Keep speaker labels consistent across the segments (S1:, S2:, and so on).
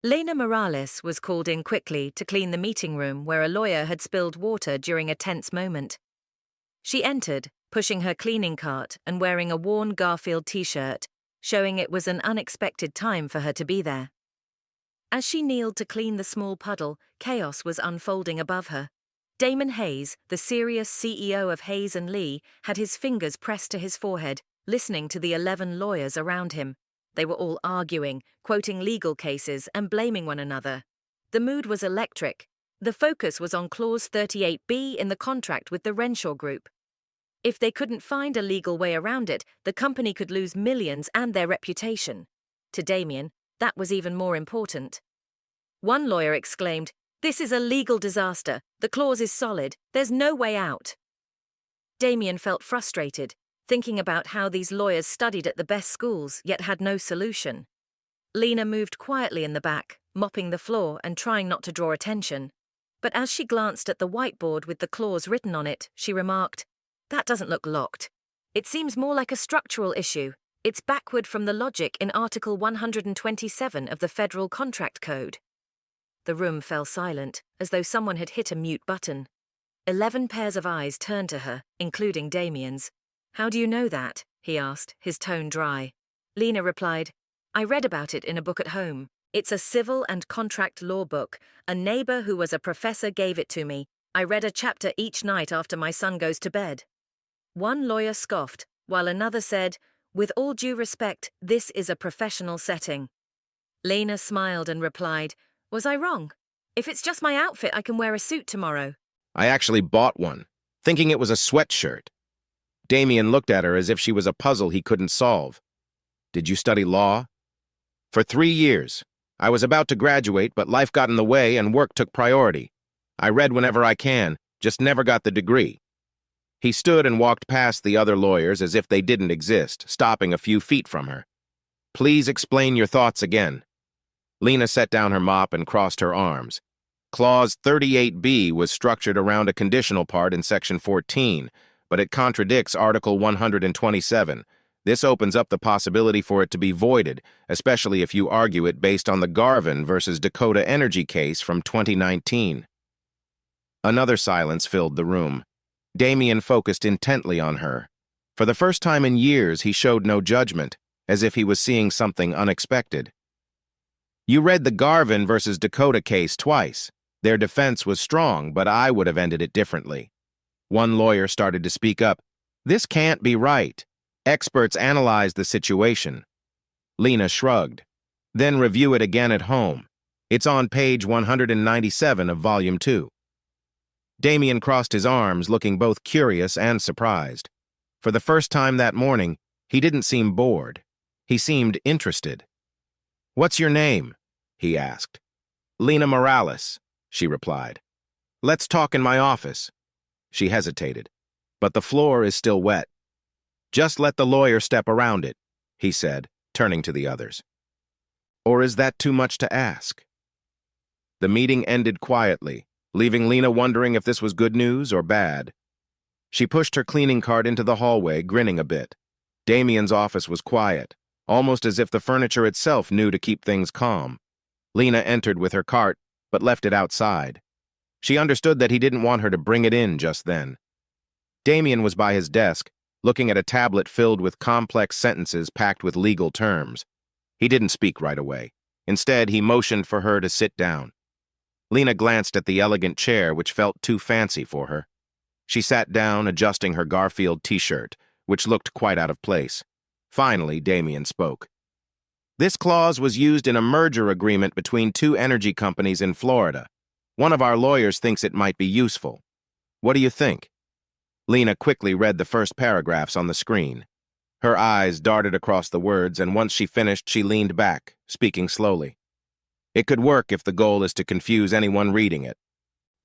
S1: Lena Morales was called in quickly to clean the meeting room where a lawyer had spilled water during a tense moment. She entered, pushing her cleaning cart and wearing a worn Garfield t-shirt, showing it was an unexpected time for her to be there. As she kneeled to clean the small puddle, chaos was unfolding above her. Damon Hayes, the serious CEO of Hayes & Lee, had his fingers pressed to his forehead, listening to the 11 lawyers around him. They were all arguing, quoting legal cases and blaming one another. The mood was electric. The focus was on Clause 38B in the contract with the Renshaw Group. If they couldn't find a legal way around it, the company could lose millions and their reputation. To Damien, that was even more important. One lawyer exclaimed, "This is a legal disaster. The clause is solid. There's no way out." Damien felt frustrated, thinking about how these lawyers studied at the best schools yet had no solution. Lena moved quietly in the back, mopping the floor and trying not to draw attention. But as she glanced at the whiteboard with the clause written on it, she remarked, "That doesn't look locked. It seems more like a structural issue. It's backward from the logic in Article 127 of the Federal Contract Code." The room fell silent, as though someone had hit a mute button. 11 pairs of eyes turned to her, including Damien's. "How do you know that?" he asked, his tone dry. Lena replied, "I read about it in a book at home. It's a civil and contract law book. A neighbor who was a professor gave it to me. I read a chapter each night after my son goes to bed." One lawyer scoffed, while another said, "With all due respect, this is a professional setting." Lena smiled and replied, "Was I wrong? If it's just my outfit, I can wear a suit tomorrow."
S2: I actually bought one, thinking it was a sweatshirt. Damien looked at her as if she was a puzzle he couldn't solve. "Did you study law?" "For 3 years. I was about to graduate, but life got in the way and work took priority. I read whenever I can, just never got the degree." He stood and walked past the other lawyers as if they didn't exist, stopping a few feet from her. "Please explain your thoughts again." Lena set down her mop and crossed her arms. Clause 38B was structured around a conditional part in Section 14, but it contradicts Article 127. This opens up the possibility for it to be voided, especially if you argue it based on the Garvin versus Dakota Energy case from 2019. Another silence filled the room. Damien focused intently on her. For the first time in years, he showed no judgment, as if he was seeing something unexpected. "You read the Garvin versus Dakota case twice. Their defense was strong, but I would have ended it differently." One lawyer started to speak up. "This can't be right. Experts analyzed the situation." Lena shrugged. "Then review it again at home. It's on page 197 of Volume 2. Damien crossed his arms, looking both curious and surprised. For the first time that morning, he didn't seem bored. He seemed interested. "What's your name?" he asked. "Lena Morales," she replied. "Let's talk in my office." She hesitated. "But the floor is still wet." "Just let the lawyer step around it," he said, turning to the others. "Or is that too much to ask?" The meeting ended quietly, leaving Lena wondering if this was good news or bad. She pushed her cleaning cart into the hallway, grinning a bit. Damien's office was quiet, almost as if the furniture itself knew to keep things calm. Lena entered with her cart, but left it outside. She understood that he didn't want her to bring it in just then. Damien was by his desk, looking at a tablet filled with complex sentences packed with legal terms. He didn't speak right away. Instead, he motioned for her to sit down. Lena glanced at the elegant chair, which felt too fancy for her. She sat down, adjusting her Garfield t-shirt, which looked quite out of place. Finally, Damien spoke. "This clause was used in a merger agreement between 2 energy companies in Florida. One of our lawyers thinks it might be useful. What do you think?" Lena quickly read the first paragraphs on the screen. Her eyes darted across the words, and once she finished, she leaned back, speaking slowly. "It could work if the goal is to confuse anyone reading it.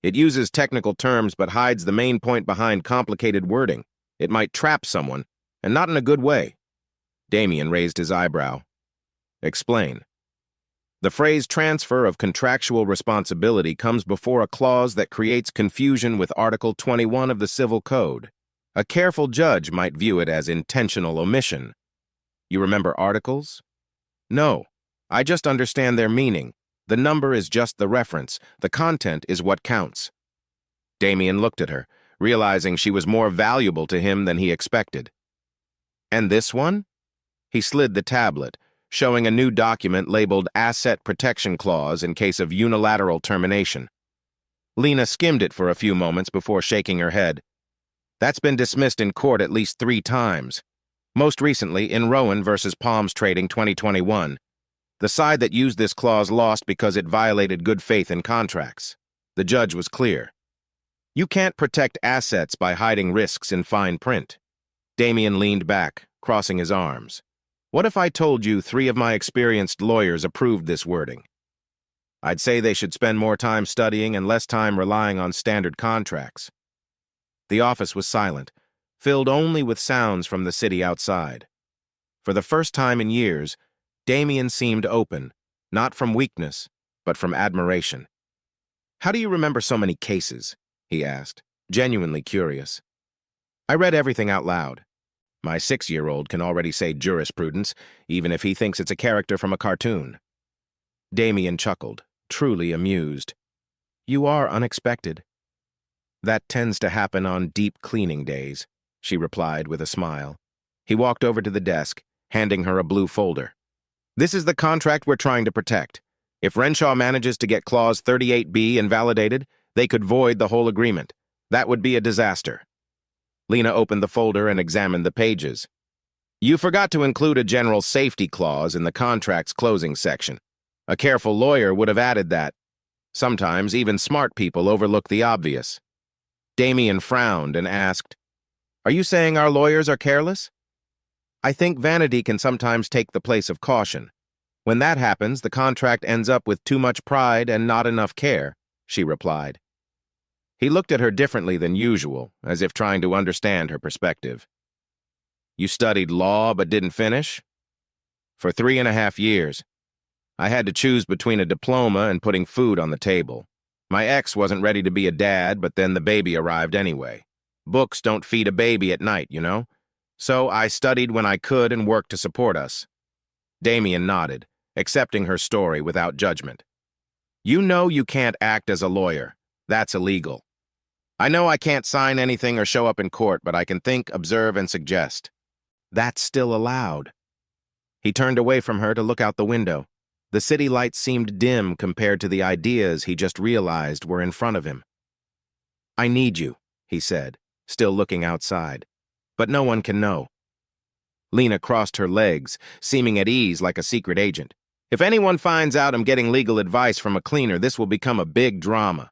S2: It uses technical terms but hides the main point behind complicated wording. It might trap someone, and not in a good way." Damien raised his eyebrow. "Explain." "The phrase transfer of contractual responsibility comes before a clause that creates confusion with Article 21 of the Civil Code. A careful judge might view it as intentional omission." "You remember articles?" "No. I just understand their meaning. The number is just the reference. The content is what counts. Damien looked at her, realizing she was more valuable to him than he expected. And this one? He slid the tablet, showing a new document labeled Asset Protection Clause in case of unilateral termination. Lena skimmed it for a few moments before shaking her head. That's been dismissed in court at least 3 times. Most recently in Rowan versus Palms Trading 2021. The side that used this clause lost because it violated good faith in contracts. The judge was clear. You can't protect assets by hiding risks in fine print. Damien leaned back, crossing his arms. What if I told you 3 of my experienced lawyers approved this wording? I'd say they should spend more time studying and less time relying on standard contracts. The office was silent, filled only with sounds from the city outside. For the first time in years, Damien seemed open, not from weakness, but from admiration. How do you remember so many cases? He asked, genuinely curious. I read everything out loud. My 6-year-old can already say jurisprudence, even if he thinks it's a character from a cartoon. Damien chuckled, truly amused. You are unexpected. That tends to happen on deep cleaning days, she replied with a smile. He walked over to the desk, handing her a blue folder. This is the contract we're trying to protect. If Renshaw manages to get Clause 38B invalidated, they could void the whole agreement. That would be a disaster. Lena opened the folder and examined the pages. You forgot to include a general safety clause in the contract's closing section. A careful lawyer would have added that. Sometimes even smart people overlook the obvious. Damien frowned and asked, Are you saying our lawyers are careless? I think vanity can sometimes take the place of caution. When that happens, the contract ends up with too much pride and not enough care, she replied. He looked at her differently than usual, as if trying to understand her perspective. You studied law but didn't finish? For 3.5 years. I had to choose between a diploma and putting food on the table. My ex wasn't ready to be a dad, but then the baby arrived anyway. Books don't feed a baby at night, you know? So I studied when I could and worked to support us. Damien nodded, accepting her story without judgment. You know you can't act as a lawyer. That's illegal. I know I can't sign anything or show up in court, but I can think, observe, and suggest. That's still allowed. He turned away from her to look out the window. The city lights seemed dim compared to the ideas he just realized were in front of him. I need you, he said, still looking outside. But no one can know. Lena crossed her legs, seeming at ease like a secret agent. If anyone finds out I'm getting legal advice from a cleaner, this will become a big drama.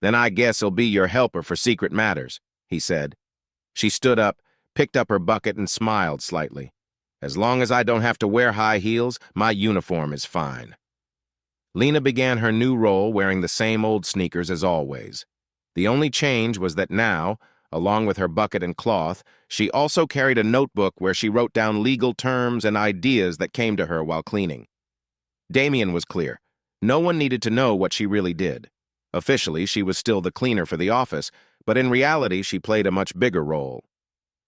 S2: Then I guess I'll be your helper for secret matters, he said. She stood up, picked up her bucket, and smiled slightly. As long as I don't have to wear high heels, my uniform is fine. Lena began her new role wearing the same old sneakers as always. The only change was that now, along with her bucket and cloth, she also carried a notebook where she wrote down legal terms and ideas that came to her while cleaning. Damien was clear. No one needed to know what she really did. Officially, she was still the cleaner for the office, but in reality, she played a much bigger role.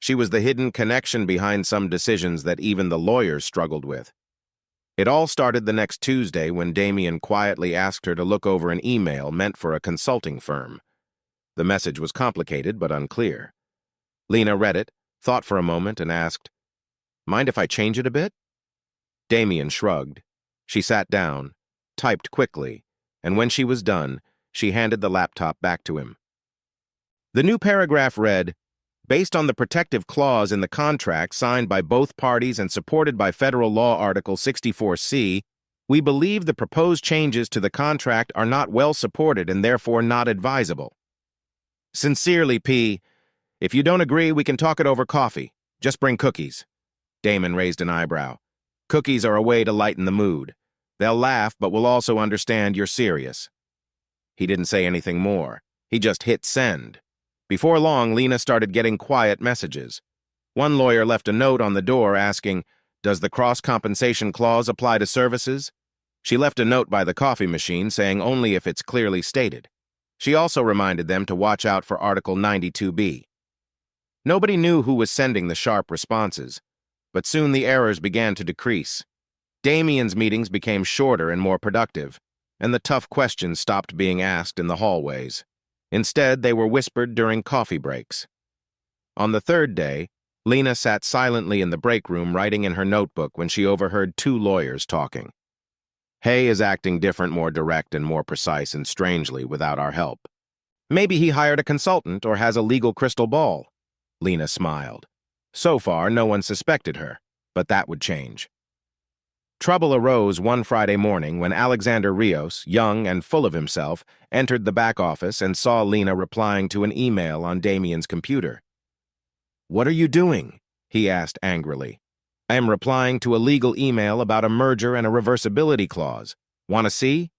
S2: She was the hidden connection behind some decisions that even the lawyers struggled with. It all started the next Tuesday when Damien quietly asked her to look over an email meant for a consulting firm. The message was complicated but unclear. Lena read it, thought for a moment, and asked, Mind if I change it a bit? Damien shrugged. She sat down, typed quickly, and when she was done, she handed the laptop back to him. The new paragraph read, Based on the protective clause in the contract signed by both parties and supported by Federal Law Article 64C, we believe the proposed changes to the contract are not well supported and therefore not advisable. Sincerely, P. If you don't agree, we can talk it over coffee. Just bring cookies. Damon raised an eyebrow. Cookies are a way to lighten the mood. They'll laugh, but will also understand you're serious. He didn't say anything more. He just hit send. Before long, Lena started getting quiet messages. One lawyer left a note on the door asking, Does the cross-compensation clause apply to services? She left a note by the coffee machine saying only if it's clearly stated. She also reminded them to watch out for Article 92B. Nobody knew who was sending the sharp responses, but soon the errors began to decrease. Damien's meetings became shorter and more productive. and the tough questions stopped being asked in the hallways. Instead, they were whispered during coffee breaks. On the third day, Lena sat silently in the break room writing in her notebook when she overheard two lawyers talking. Hay is acting different, more direct and more precise, and strangely without our help. Maybe he hired a consultant or has a legal crystal ball. Lena smiled. So far, no one suspected her, but that would change. Trouble arose one Friday morning when Alexander Rios, young and full of himself, entered the back office and saw Lena replying to an email on Damien's computer. "What are you doing?" he asked angrily. "I am replying to a legal email about a merger and a reversibility clause. Want to see?"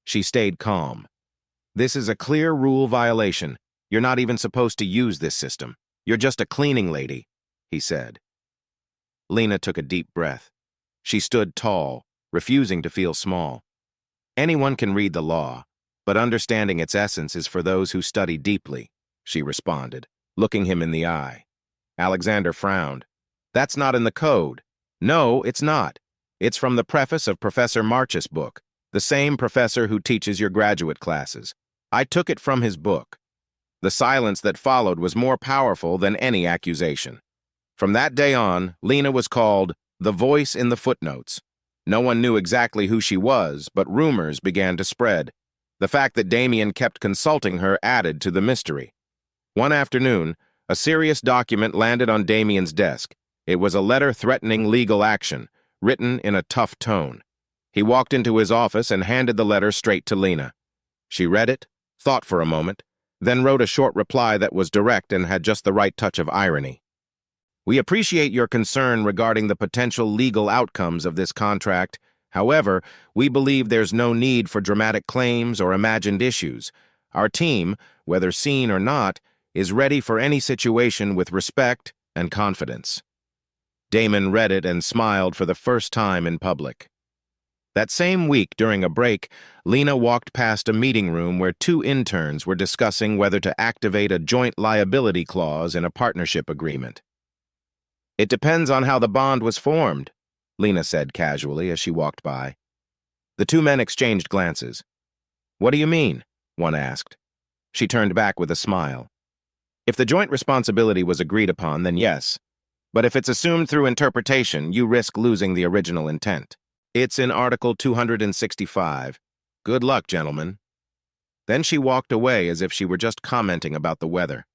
S2: She stayed calm. "This is a clear rule violation. You're not even supposed to use this system. You're just a cleaning lady," he said. Lena took a deep breath. She stood tall, refusing to feel small. "Anyone can read the law, but understanding its essence is for those who study deeply," she responded, looking him in the eye. Alexander frowned. "That's not in the code." "No, it's not. It's from the preface of Professor March's book, the same professor who teaches your graduate classes. I took it from his book." The silence that followed was more powerful than any accusation. From that day on, Lena was called the voice in the footnotes. No one knew exactly who she was, but rumors began to spread. The fact that Damien kept consulting her added to the mystery. One afternoon, a serious document landed on Damien's desk. It was a letter threatening legal action, written in a tough tone. He walked into his office and handed the letter straight to Lena. She read it, thought for a moment, then wrote a short reply that was direct and had just the right touch of irony. "We appreciate your concern regarding the potential legal outcomes of this contract. However, we believe there's no need for dramatic claims or imagined issues. Our team, whether seen or not, is ready for any situation with respect and confidence." Damon read it and smiled for the first time in public. That same week, during a break, Lena walked past a meeting room where two interns were discussing whether to activate a joint liability clause in a partnership agreement. "It depends on how the bond was formed," Lena said casually as she walked by. The two men exchanged glances. "What do you mean?" one asked. She turned back with a smile. "If the joint responsibility was agreed upon, then yes. But if it's assumed through interpretation, you risk losing the original intent. It's in Article 265. Good luck, gentlemen." Then she walked away as if she were just commenting about the weather.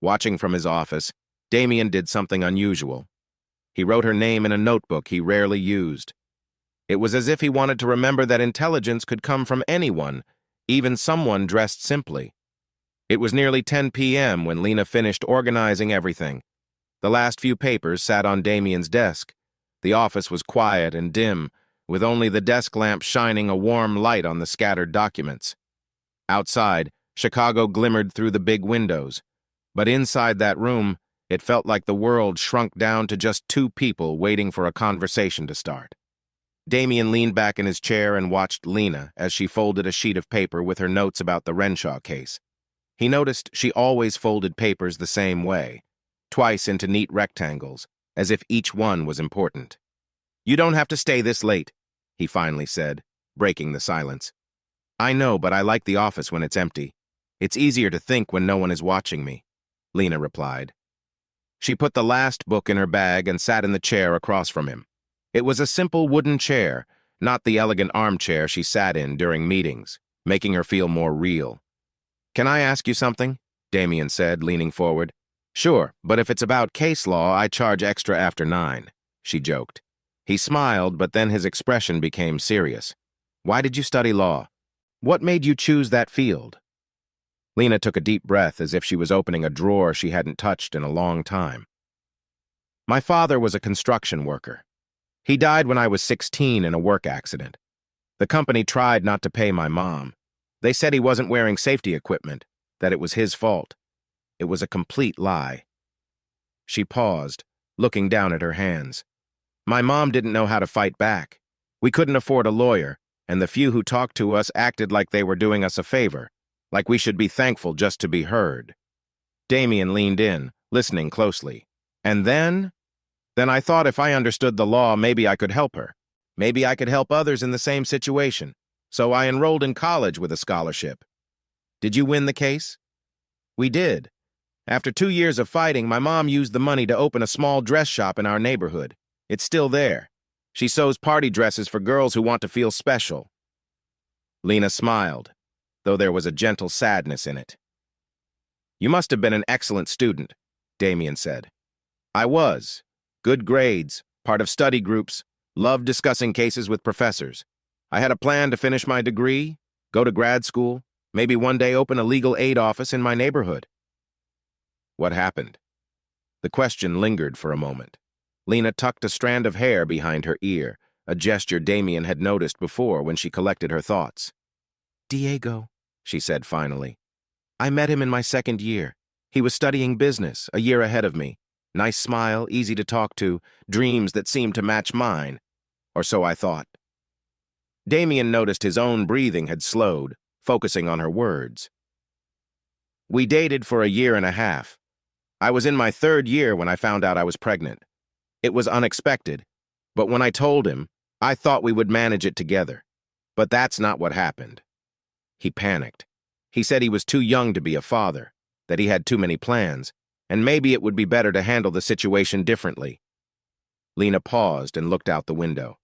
S2: Watching from his office, Damien did something unusual. He wrote her name in a notebook he rarely used. It was as if he wanted to remember that intelligence could come from anyone, even someone dressed simply. It was nearly 10 p.m. when Lena finished organizing everything. The last few papers sat on Damien's desk. The office was quiet and dim, with only the desk lamp shining a warm light on the scattered documents. Outside, Chicago glimmered through the big windows. But inside that room, it felt like the world shrunk down to just two people waiting for a conversation to start. Damien leaned back in his chair and watched Lena as she folded a sheet of paper with her notes about the Renshaw case. He noticed she always folded papers the same way, twice into neat rectangles, as if each one was important. "You don't have to stay this late," he finally said, breaking the silence. "I know, but I like the office when it's empty. It's easier to think when no one is watching me," Lena replied. She put the last book in her bag and sat in the chair across from him. It was a simple wooden chair, not the elegant armchair she sat in during meetings, making her feel more real. "Can I ask you something?" Damien said, leaning forward. "Sure, but if it's about case law, I charge extra after 9, she joked. He smiled, but then his expression became serious. "Why did you study law? What made you choose that field?" Lena took a deep breath as if she was opening a drawer she hadn't touched in a long time. "My father was a construction worker. He died when I was 16 in a work accident. The company tried not to pay my mom. They said he wasn't wearing safety equipment, that it was his fault. It was a complete lie." She paused, looking down at her hands. "My mom didn't know how to fight back. We couldn't afford a lawyer, and the few who talked to us acted like they were doing us a favor, like we should be thankful just to be heard." Damien leaned in, listening closely. "And then? Then I thought if I understood the law, maybe I could help her. Maybe I could help others in the same situation. So I enrolled in college with a scholarship. Did you win the case? We did. After 2 years of fighting, my mom used the money to open a small dress shop in our neighborhood. It's still there. She sews party dresses for girls who want to feel special. Lena smiled, though there was a gentle sadness in it. You must have been an excellent student, Damien said. I was. Good grades, part of study groups, loved discussing cases with professors. I had a plan to finish my degree, go to grad school, maybe one day open a legal aid office in my neighborhood. What happened? The question lingered for a moment. Lena tucked a strand of hair behind her ear, a gesture Damien had noticed before when she collected her thoughts. Diego, she said finally. I met him in my second year. He was studying business, a year ahead of me. Nice smile, easy to talk to, dreams that seemed to match mine. Or so I thought. Damien noticed his own breathing had slowed, focusing on her words. We dated for a year and a half. I was in my third year when I found out I was pregnant. It was unexpected, but when I told him, I thought we would manage it together. But that's not what happened. He panicked. He said he was too young to be a father, that he had too many plans, and maybe it would be better to handle the situation differently. Lena paused and looked out the window.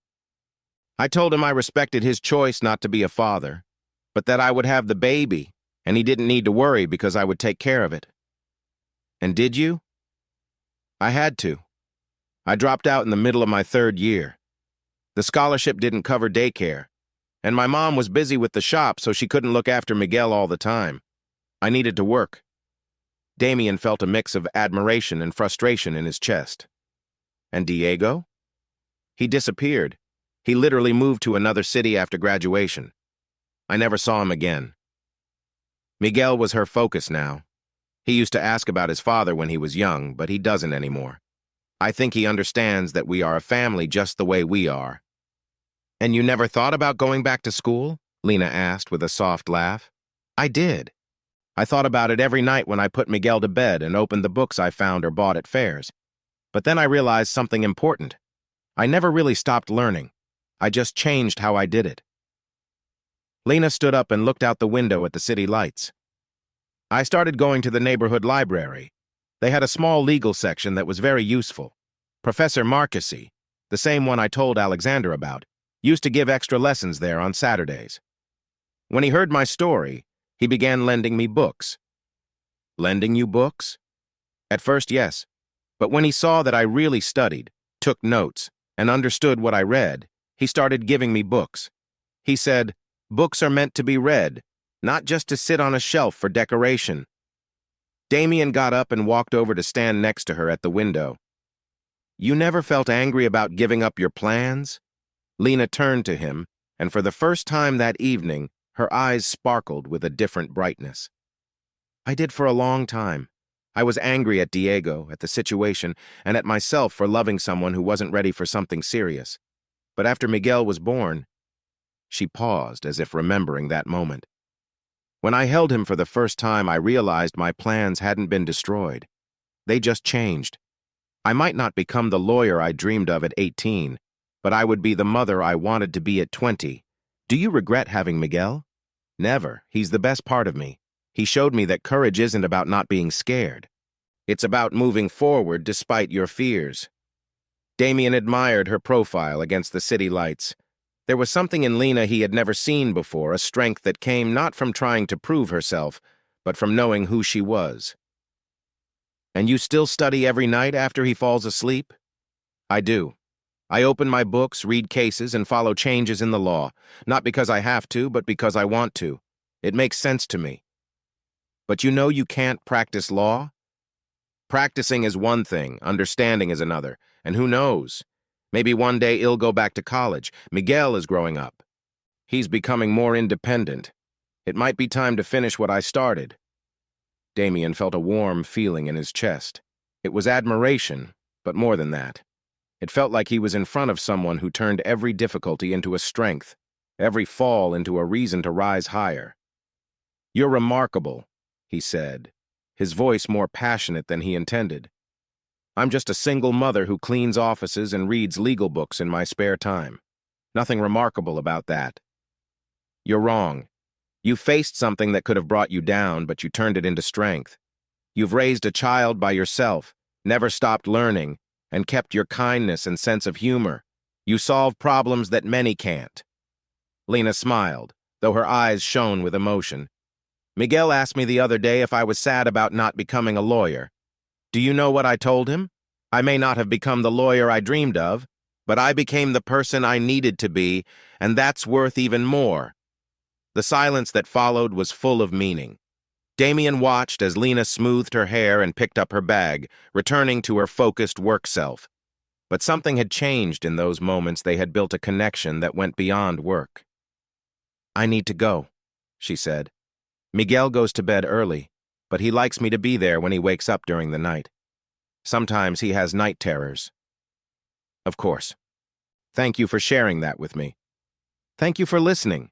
S2: I told him I respected his choice not to be a father, but that I would have the baby, and he didn't need to worry because I would take care of it. And did you? I had to. I dropped out in the middle of my third year. The scholarship didn't cover daycare, and my mom was busy with the shop, so she couldn't look after Miguel all the time. I needed to work. Damien felt a mix of admiration and frustration in his chest. And Diego? He disappeared. He literally moved to another city after graduation. I never saw him again. Miguel was her focus now. He used to ask about his father when he was young, but he doesn't anymore. I think he understands that we are a family just the way we are. And you never thought about going back to school? Lena asked with a soft laugh. I did. I thought about it every night when I put Miguel to bed and opened the books I found or bought at fairs. But then I realized something important. I never really stopped learning. I just changed how I did it. Lena stood up and looked out the window at the city lights. I started going to the neighborhood library. They had a small legal section that was very useful. Professor Marquesi, the same one I told Alexander about, used to give extra lessons there on Saturdays. When he heard my story, he began lending me books. Lending you books? At first, yes. But when he saw that I really studied, took notes, and understood what I read, he started giving me books. He said, books are meant to be read, not just to sit on a shelf for decoration. Damien got up and walked over to stand next to her at the window. You never felt angry about giving up your plans? Lena turned to him, and for the first time that evening, her eyes sparkled with a different brightness. I did for a long time. I was angry at Diego, at the situation, and at myself for loving someone who wasn't ready for something serious. But after Miguel was born, she paused as if remembering that moment. When I held him for the first time, I realized my plans hadn't been destroyed. They just changed. I might not become the lawyer I dreamed of at 18, but I would be the mother I wanted to be at 20. Do you regret having Miguel? Never. He's the best part of me. He showed me that courage isn't about not being scared. It's about moving forward despite your fears. Damien admired her profile against the city lights. There was something in Lena he had never seen before, a strength that came not from trying to prove herself, but from knowing who she was. And you still study every night after he falls asleep? I do. I open my books, read cases, and follow changes in the law, not because I have to, but because I want to. It makes sense to me. But you know you can't practice law? Practicing is one thing, understanding is another, and who knows? Maybe one day he'll go back to college. Miguel is growing up. He's becoming more independent. It might be time to finish what I started. Damien felt a warm feeling in his chest. It was admiration, but more than that. It felt like he was in front of someone who turned every difficulty into a strength, every fall into a reason to rise higher. You're remarkable, he said, his voice more passionate than he intended. I'm just a single mother who cleans offices and reads legal books in my spare time. Nothing remarkable about that. You're wrong. You faced something that could have brought you down, but you turned it into strength. You've raised a child by yourself, never stopped learning, and kept your kindness and sense of humor. You solve problems that many can't. Lena smiled, though her eyes shone with emotion. Miguel asked me the other day if I was sad about not becoming a lawyer. Do you know what I told him? I may not have become the lawyer I dreamed of, but I became the person I needed to be, and that's worth even more. The silence that followed was full of meaning. Damien watched as Lena smoothed her hair and picked up her bag, returning to her focused work self. But something had changed in those moments. They had built a connection that went beyond work. I need to go, she said. Miguel goes to bed early, but he likes me to be there when he wakes up during the night. Sometimes he has night terrors. Of course. Thank you for sharing that with me. Thank you for listening.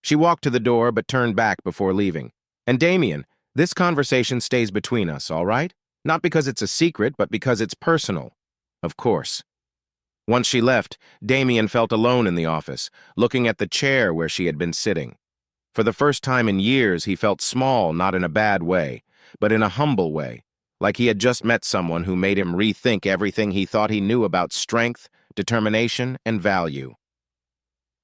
S2: She walked to the door but turned back before leaving. And Damien, this conversation stays between us, all right? Not because it's a secret, but because it's personal. Of course. Once she left, Damien felt alone in the office, looking at the chair where she had been sitting. For the first time in years, he felt small, not in a bad way, but in a humble way, like he had just met someone who made him rethink everything he thought he knew about strength, determination, and value.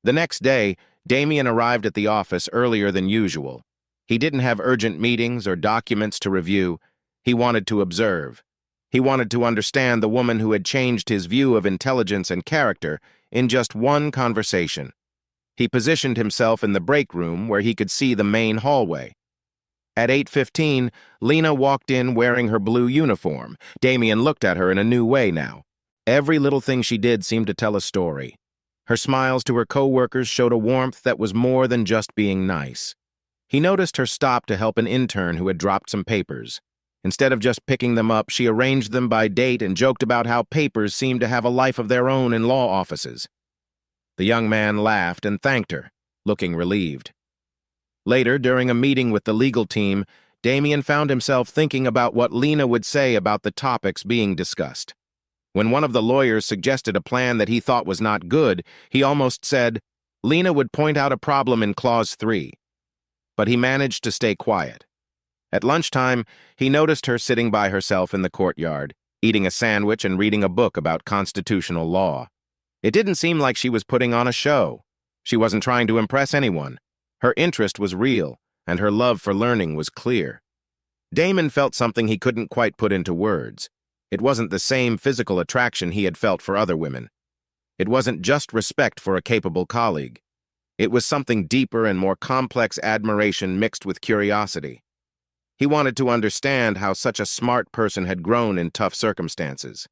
S2: The next day, Damien arrived at the office earlier than usual. He didn't have urgent meetings or documents to review. He wanted to observe. He wanted to understand the woman who had changed his view of intelligence and character in just one conversation. He positioned himself in the break room where he could see the main hallway. At 8:15, Lena walked in wearing her blue uniform. Damien looked at her in a new way now. Every little thing she did seemed to tell a story. Her smiles to her co-workers showed a warmth that was more than just being nice. He noticed her stop to help an intern who had dropped some papers. Instead of just picking them up, she arranged them by date and joked about how papers seemed to have a life of their own in law offices. The young man laughed and thanked her, looking relieved. Later, during a meeting with the legal team, Damien found himself thinking about what Lena would say about the topics being discussed. When one of the lawyers suggested a plan that he thought was not good, he almost said, Lena would point out a problem in Clause 3. But he managed to stay quiet. At lunchtime, he noticed her sitting by herself in the courtyard, eating a sandwich and reading a book about constitutional law. It didn't seem like she was putting on a show. She wasn't trying to impress anyone. Her interest was real, and her love for learning was clear. Damon felt something he couldn't quite put into words. It wasn't the same physical attraction he had felt for other women. It wasn't just respect for a capable colleague. It was something deeper and more complex admiration mixed with curiosity. He wanted to understand how such a smart person had grown in tough circumstances.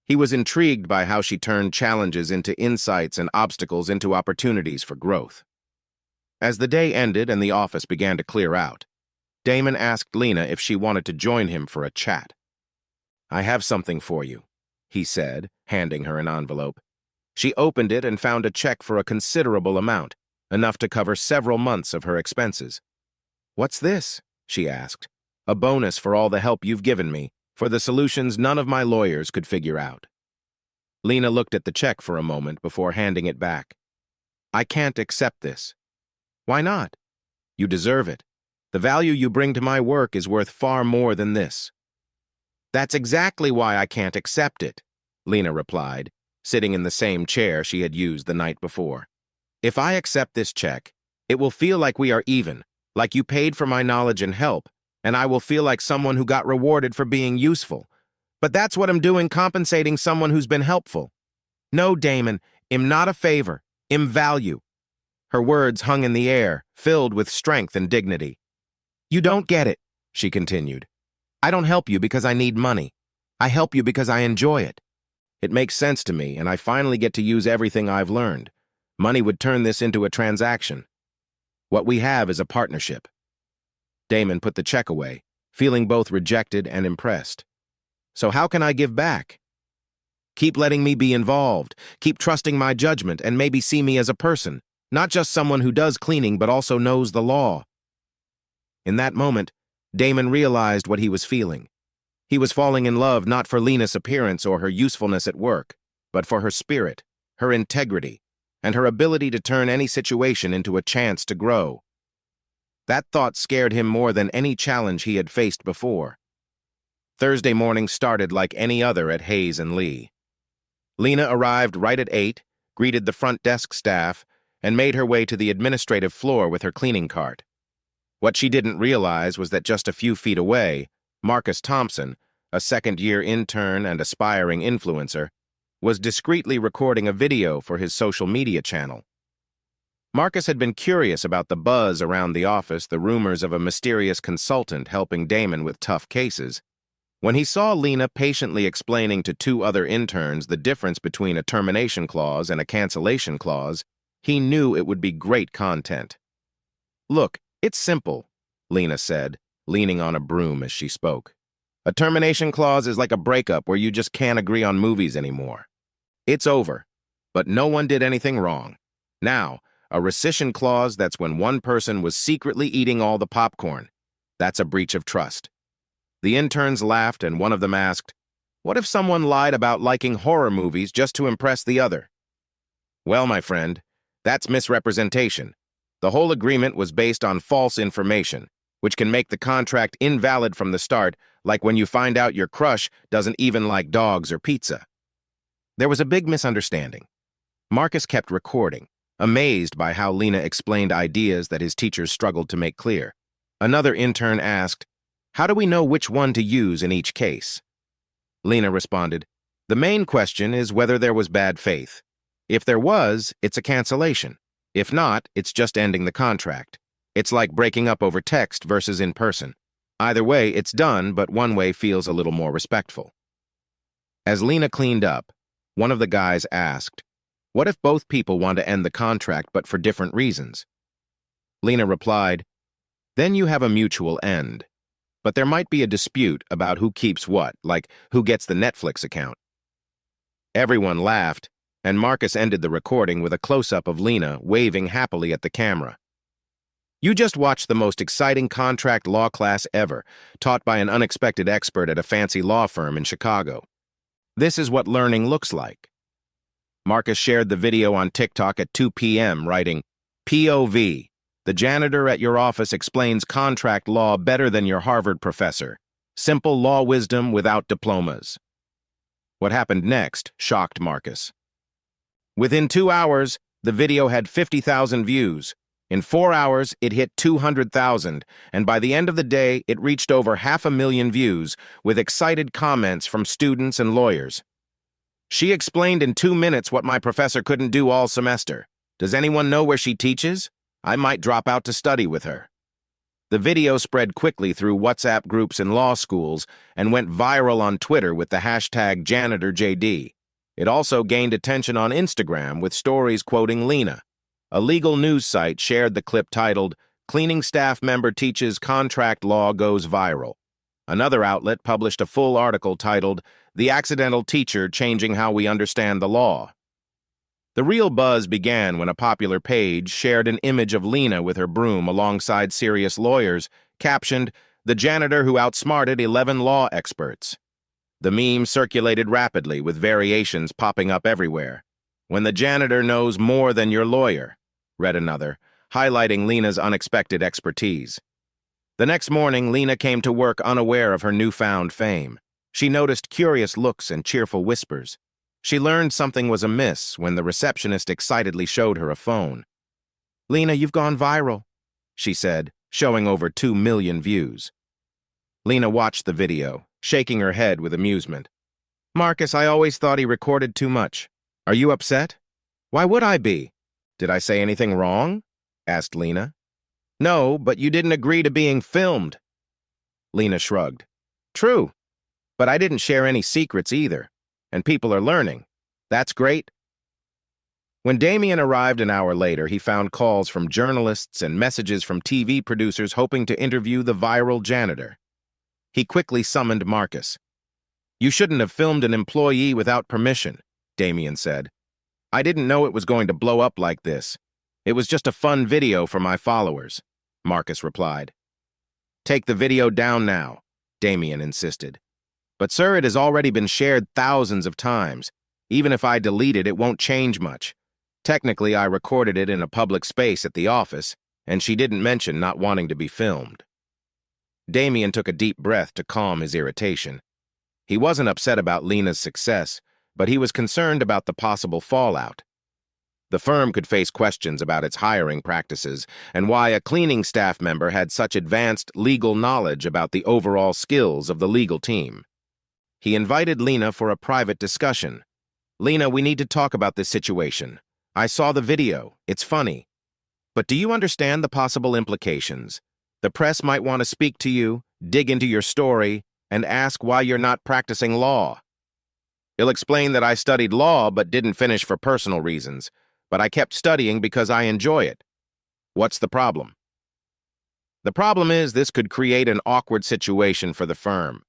S2: He was intrigued by how she turned challenges into insights and obstacles into opportunities for growth. As the day ended and the office began to clear out, Damon asked Lena if she wanted to join him for a chat. I have something for you, he said, handing her an envelope. She opened it and found a check for a considerable amount, enough to cover several months of her expenses. What's this? She asked. A bonus for all the help you've given me, for the solutions none of my lawyers could figure out. Lena looked at the check for a moment before handing it back. I can't accept this. Why not? You deserve it. The value you bring to my work is worth far more than this. That's exactly why I can't accept it, Lena replied, sitting in the same chair she had used the night before. If I accept this check, it will feel like we are even, like you paid for my knowledge and help, and I will feel like someone who got rewarded for being useful. But that's what I'm doing, compensating someone who's been helpful. No, Damon, I'm not a favor, I'm value. Her words hung in the air, filled with strength and dignity. You don't get it, she continued. I don't help you because I need money. I help you because I enjoy it. It makes sense to me, and I finally get to use everything I've learned. Money would turn this into a transaction. What we have is a partnership. Damon put the check away, feeling both rejected and impressed. So how can I give back? Keep letting me be involved, keep trusting my judgment, and maybe see me as a person, not just someone who does cleaning but also knows the law. In that moment, Damon realized what he was feeling. He was falling in love not for Lena's appearance or her usefulness at work, but for her spirit, her integrity, and her ability to turn any situation into a chance to grow. That thought scared him more than any challenge he had faced before. Thursday morning started like any other at Hayes and Lee. Lena arrived right at 8, greeted the front desk staff, and made her way to the administrative floor with her cleaning cart. What she didn't realize was that just a few feet away, Marcus Thompson, a second-year intern and aspiring influencer, was discreetly recording a video for his social media channel. Marcus had been curious about the buzz around the office, the rumors of a mysterious consultant helping Damon with tough cases. When he saw Lena patiently explaining to 2 other interns the difference between a termination clause and a cancellation clause, he knew it would be great content. "Look, it's simple," Lena said, leaning on a broom as she spoke. "A termination clause is like a breakup where you just can't agree on movies anymore. It's over, but no one did anything wrong. Now, a rescission clause, that's when one person was secretly eating all the popcorn. That's a breach of trust." The interns laughed, and one of them asked, "What if someone lied about liking horror movies just to impress the other?" "Well, my friend, that's misrepresentation. The whole agreement was based on false information, which can make the contract invalid from the start, like when you find out your crush doesn't even like dogs or pizza." There was a big misunderstanding. Marcus kept recording, amazed by how Lena explained ideas that his teachers struggled to make clear. Another intern asked, "How do we know which one to use in each case?" Lena responded, "The main question is whether there was bad faith. If there was, it's a cancellation. If not, it's just ending the contract. It's like breaking up over text versus in person. Either way, it's done, but one way feels a little more respectful." As Lena cleaned up, one of the guys asked, "What if both people want to end the contract but for different reasons?" Lena replied, "Then you have a mutual end. But there might be a dispute about who keeps what, like who gets the Netflix account." Everyone laughed, and Marcus ended the recording with a close-up of Lena waving happily at the camera. You just watched the most exciting contract law class ever, taught by an unexpected expert at a fancy law firm in Chicago. This is what learning looks like. Marcus shared the video on TikTok at 2 p.m., writing, "POV. The janitor at your office explains contract law better than your Harvard professor. Simple law wisdom without diplomas." What happened next shocked Marcus. Within 2 hours, the video had 50,000 views. In 4 hours, it hit 200,000, and by the end of the day, it reached over 500,000 views, with excited comments from students and lawyers. "She explained in 2 minutes what my professor couldn't do all semester. Does anyone know where she teaches? I might drop out to study with her." The video spread quickly through WhatsApp groups in law schools and went viral on Twitter with the hashtag #JanitorJD. It also gained attention on Instagram with stories quoting Lena. A legal news site shared the clip titled, "Cleaning Staff Member Teaches Contract Law Goes Viral." Another outlet published a full article titled, "The Accidental Teacher Changing How We Understand the Law." The real buzz began when a popular page shared an image of Lena with her broom alongside serious lawyers, captioned, "The janitor who outsmarted 11 law experts." The meme circulated rapidly, with variations popping up everywhere. "When the janitor knows more than your lawyer," read another, highlighting Lena's unexpected expertise. The next morning, Lena came to work unaware of her newfound fame. She noticed curious looks and cheerful whispers. She learned something was amiss when the receptionist excitedly showed her a phone. "Lena, you've gone viral," she said, showing over 2 million views. Lena watched the video, shaking her head with amusement. "Marcus, I always thought he recorded too much. Are you upset?" "Why would I be?" "Did I say anything wrong?" asked Lena. "No, but you didn't agree to being filmed." Lena shrugged. "True, but I didn't share any secrets either. And people are learning. That's great." When Damien arrived an hour later, he found calls from journalists and messages from TV producers hoping to interview the viral janitor. He quickly summoned Marcus. "You shouldn't have filmed an employee without permission," Damien said. "I didn't know it was going to blow up like this. It was just a fun video for my followers," Marcus replied. "Take the video down now," Damien insisted. "But sir, it has already been shared thousands of times. Even if I delete it, it won't change much. Technically, I recorded it in a public space at the office, and she didn't mention not wanting to be filmed. Damien took a deep breath to calm his irritation. He wasn't upset about Lena's success, but he was concerned about the possible fallout. The firm could face questions about its hiring practices and why a cleaning staff member had such advanced legal knowledge about the overall skills of the legal team. He invited Lena for a private discussion. "Lena, we need to talk about this situation. I saw the video. It's funny. But do you understand the possible implications? The press might want to speak to you, dig into your story, and ask why you're not practicing law. He'll explain that I studied law but didn't finish for personal reasons, but I kept studying because I enjoy it. What's the problem?" The problem is this could create an awkward situation for the firm.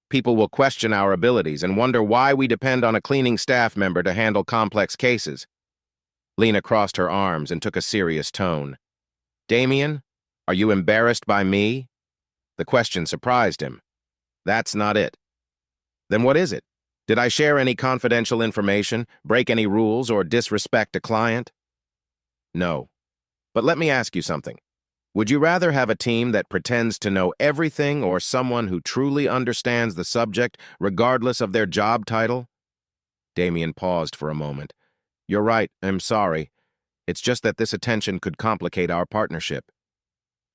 S2: People will question our abilities and wonder why we depend on a cleaning staff member to handle complex cases. Lena crossed her arms and took a serious tone. "Damien, are you embarrassed by me?" The question surprised him. "That's not it." "Then what is it? Did I share any confidential information, break any rules, or disrespect a client?" "No. But let me ask you something. Would you rather have a team that pretends to know everything or someone who truly understands the subject, regardless of their job title?" Damien paused for a moment. "You're right, I'm sorry. It's just that this attention could complicate our partnership."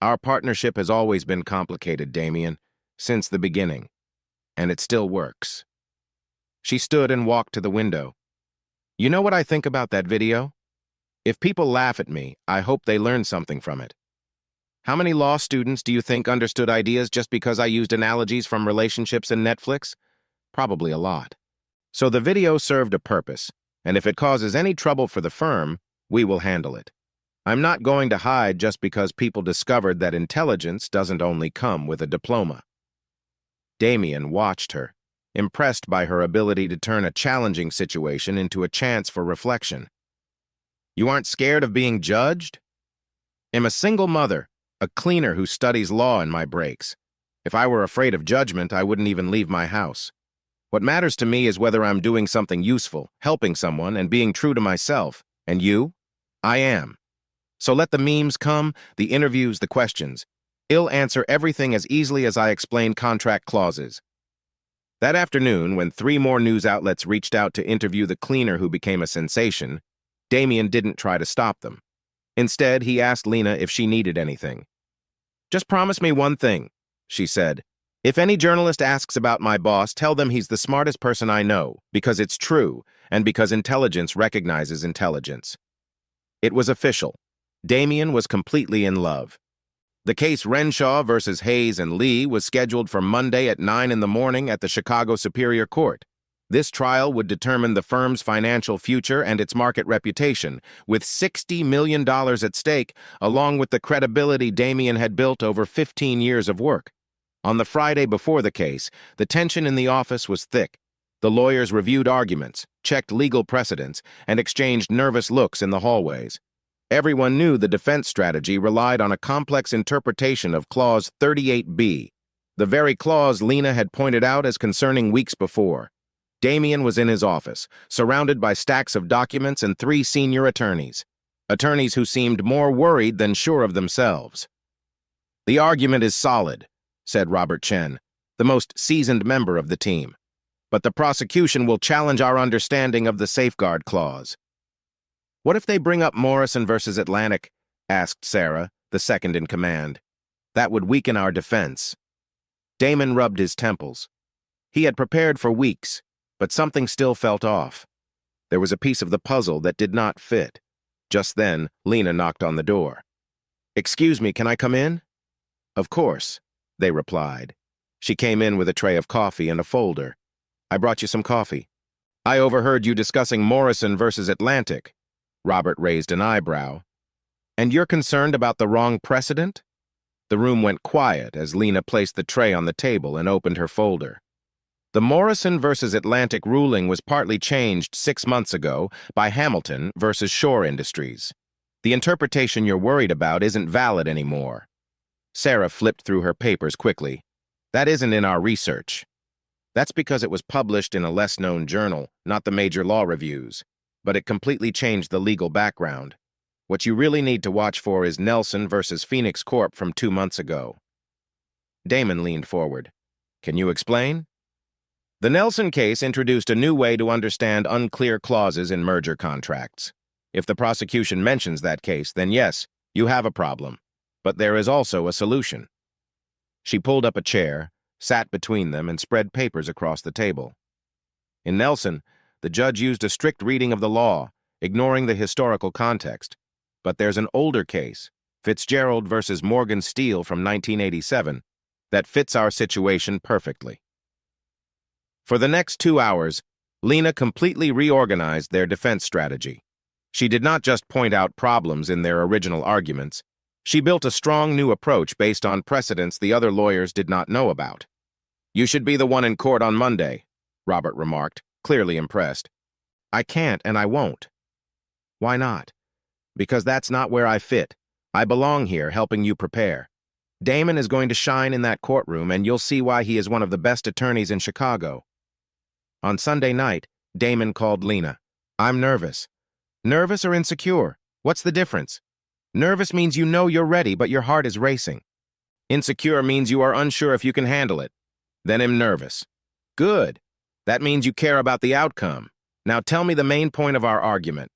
S2: "Our partnership has always been complicated, Damien, since the beginning. And it still works." She stood and walked to the window. "You know what I think about that video? If people laugh at me, I hope they learn something from it. How many law students do you think understood ideas just because I used analogies from relationships and Netflix? Probably a lot. So the video served a purpose, and if it causes any trouble for the firm, we will handle it. I'm not going to hide just because people discovered that intelligence doesn't only come with a diploma." Damien watched her, impressed by her ability to turn a challenging situation into a chance for reflection. "You aren't scared of being judged?" "I'm a single mother, a cleaner who studies law in my breaks. If I were afraid of judgment, I wouldn't even leave my house. What matters to me is whether I'm doing something useful, helping someone, and being true to myself. And you? I am. So let the memes come, the interviews, the questions. I'll answer everything as easily as I explain contract clauses." That afternoon, when 3 more news outlets reached out to interview the cleaner who became a sensation, Damien didn't try to stop them. Instead, he asked Lena if she needed anything. "Just promise me one thing," she said. "If any journalist asks about my boss, tell them he's the smartest person I know, because it's true, and because intelligence recognizes intelligence." It was official. Damien was completely in love. The case Renshaw versus Hayes and Lee was scheduled for Monday at 9 in the morning at the Chicago Superior Court. This trial would determine the firm's financial future and its market reputation, with $60 million at stake, along with the credibility Damien had built over 15 years of work. On the Friday before the case, the tension in the office was thick. The lawyers reviewed arguments, checked legal precedents, and exchanged nervous looks in the hallways. Everyone knew the defense strategy relied on a complex interpretation of Clause 38B, the very clause Lena had pointed out as concerning weeks before. Damien was in his office, surrounded by stacks of documents and 3 senior attorneys who seemed more worried than sure of themselves. "The argument is solid," said Robert Chen, the most seasoned member of the team. "But the prosecution will challenge our understanding of the safeguard clause." "What if they bring up Morrison versus Atlantic?" asked Sarah, the second in command. "That would weaken our defense." Damon rubbed his temples. He had prepared for weeks, but something still felt off. There was a piece of the puzzle that did not fit. Just then, Lena knocked on the door. "Excuse me, can I come in?" "Of course," they replied. She came in with a tray of coffee and a folder. "I brought you some coffee." "I overheard you discussing Morrison versus Atlantic." Robert raised an eyebrow. "And you're concerned about the wrong precedent?" The room went quiet as Lena placed the tray on the table and opened her folder. The Morrison versus Atlantic ruling was partly changed 6 months ago by Hamilton versus Shore Industries. The interpretation you're worried about isn't valid anymore. Sarah flipped through her papers quickly. "That isn't in our research." "That's because it was published in a less-known journal, not the major law reviews. but it completely changed the legal background. What you really need to watch for is Nelson versus Phoenix Corp. From 2 months ago. Damon leaned forward. Can you explain? The Nelson case introduced a new way to understand unclear clauses in merger contracts. If the prosecution mentions that case, then yes, you have a problem. But there is also a solution. She pulled up a chair, sat between them, and spread papers across the table. In Nelson, the judge used a strict reading of the law, ignoring the historical context. But there's an older case, Fitzgerald versus Morgan Steele from 1987, that fits our situation perfectly. For the next 2 hours, Lena completely reorganized their defense strategy. She did not just point out problems in their original arguments. She built a strong new approach based on precedents the other lawyers did not know about. "You should be the one in court on Monday," Robert remarked, clearly impressed. "I can't and I won't." "Why not?" "Because that's not where I fit. I belong here, helping you prepare. Damon is going to shine in that courtroom, and you'll see why he is one of the best attorneys in Chicago." On Sunday night, Damon called Lena. "I'm nervous." "Nervous or insecure? What's the difference?" "Nervous means you know you're ready, but your heart is racing. Insecure means you are unsure if you can handle it. Then I'm nervous." "Good. That means you care about the outcome. Now tell me the main point of our argument."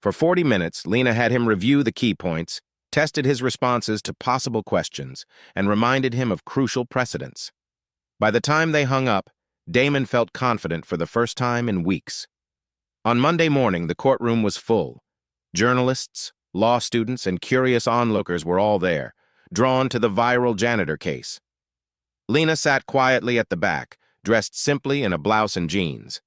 S2: For 40 minutes, Lena had him review the key points, tested his responses to possible questions, and reminded him of crucial precedents. By the time they hung up, Damon felt confident for the first time in weeks. On Monday morning, the courtroom was full. Journalists, law students, and curious onlookers were all there, drawn to the viral janitor case. Lena sat quietly at the back, dressed simply in a blouse and jeans.